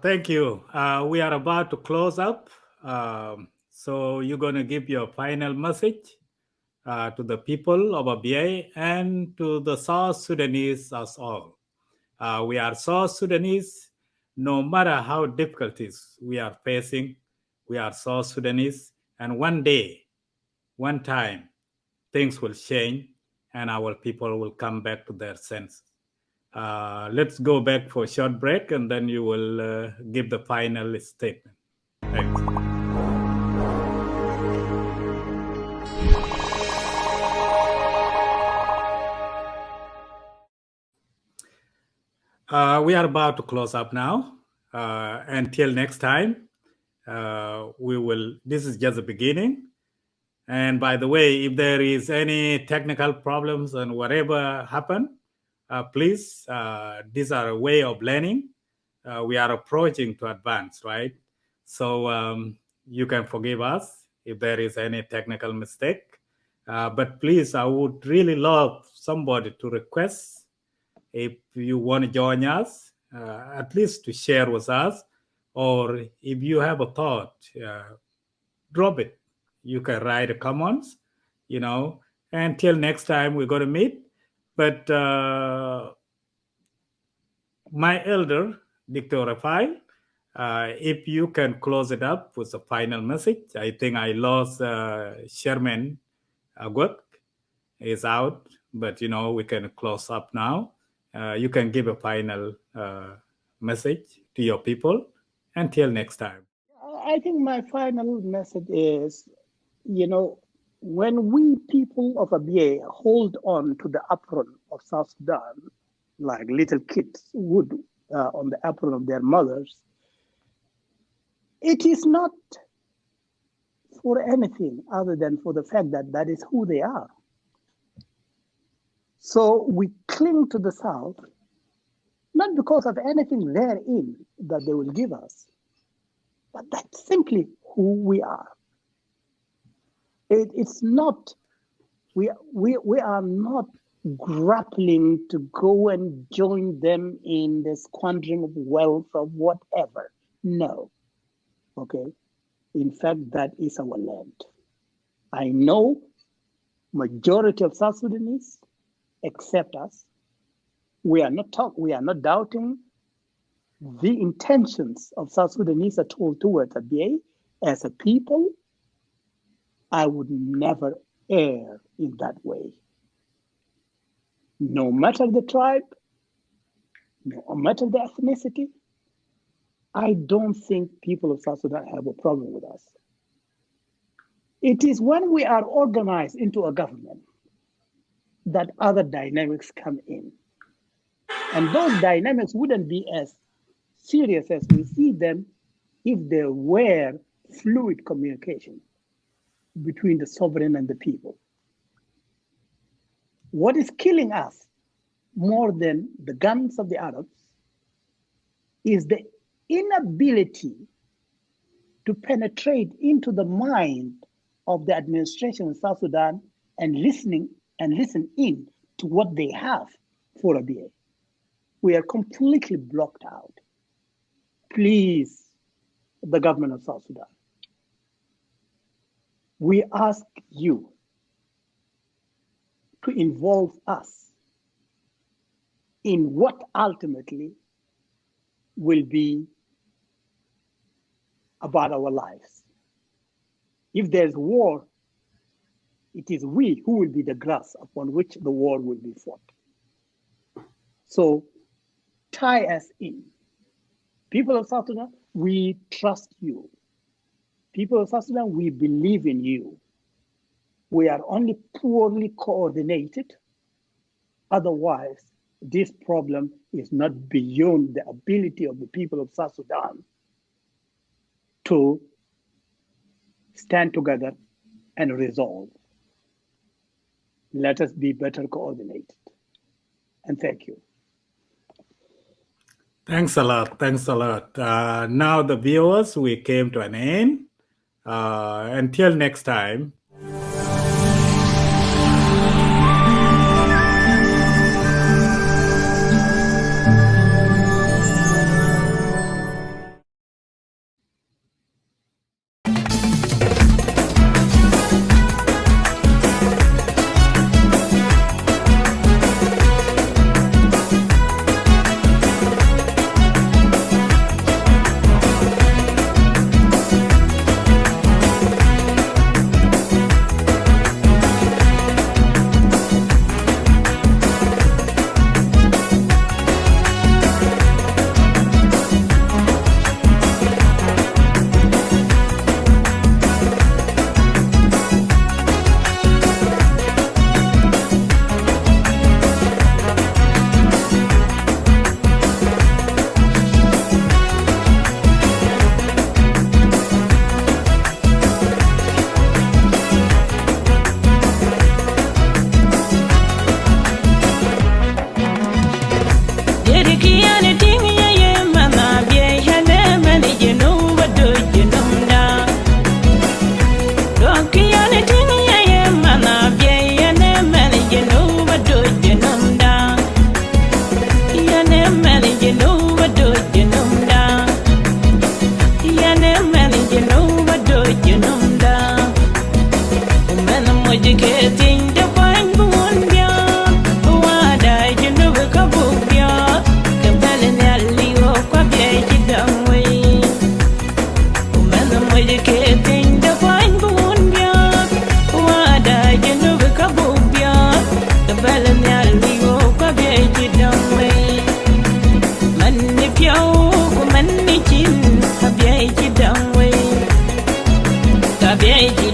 Thank you. We are about to close up. So you're going to give your final message to the people of Abyei and to the South Sudanese as all. We are South Sudanese. No matter how difficulties we are facing, we are South Sudanese. And one day, one time, things will change and our people will come back to their senses. Let's go back for a short break and then you will give the final statement. Thanks. We are about to close up now. Until next time, this is just the beginning. And by the way, if there is any technical problems and whatever happen, please, these are a way of learning. We are approaching to advance, right? So you can forgive us if there is any technical mistake. But please, I would really love somebody to request if you want to join us, at least to share with us, or if you have a thought, drop it. You can write a comments, until next time we're going to meet. But my elder, Dr. Rafai, if you can close it up with a final message. I think I lost Chairman Agwek is out, but we can close up now. You can give a final message to your people. Until next time. I think my final message is, when we people of Abyei hold on to the apron of South Sudan, like little kids would on the apron of their mothers, it is not for anything other than for the fact that that is who they are. So we cling to the South, not because of anything therein that they will give us, but that's simply who we are. It's not, we are not grappling to go and join them in the squandering of wealth or whatever. No. Okay. In fact, that is our land. I know majority of South Sudanese accept us. We are not doubting the intentions of South Sudanese at all towards Abyei. As a people, I would never err in that way. No matter the tribe, no matter the ethnicity, I don't think people of South Sudan have a problem with us. It is when we are organized into a government that other dynamics come in. And those dynamics wouldn't be as serious as we see them if there were fluid communication between the sovereign and the people. What is killing us more than the guns of the Arabs is the inability to penetrate into the mind of the administration in South Sudan and listen in to what they have for Abyei. We are completely blocked out. Please, the government of South Sudan, we ask you to involve us in what ultimately will be about our lives. If there's war, it is we who will be the grass upon which the war will be fought. So tie us in. People of South Sudan, we trust you. People of South Sudan, we believe in you. We are only poorly coordinated. Otherwise, this problem is not beyond the ability of the people of South Sudan to stand together and resolve. Let us be better coordinated. And thank you. Thanks a lot. Thanks a lot. Now, the viewers, we came to an end. Until next time. Abyei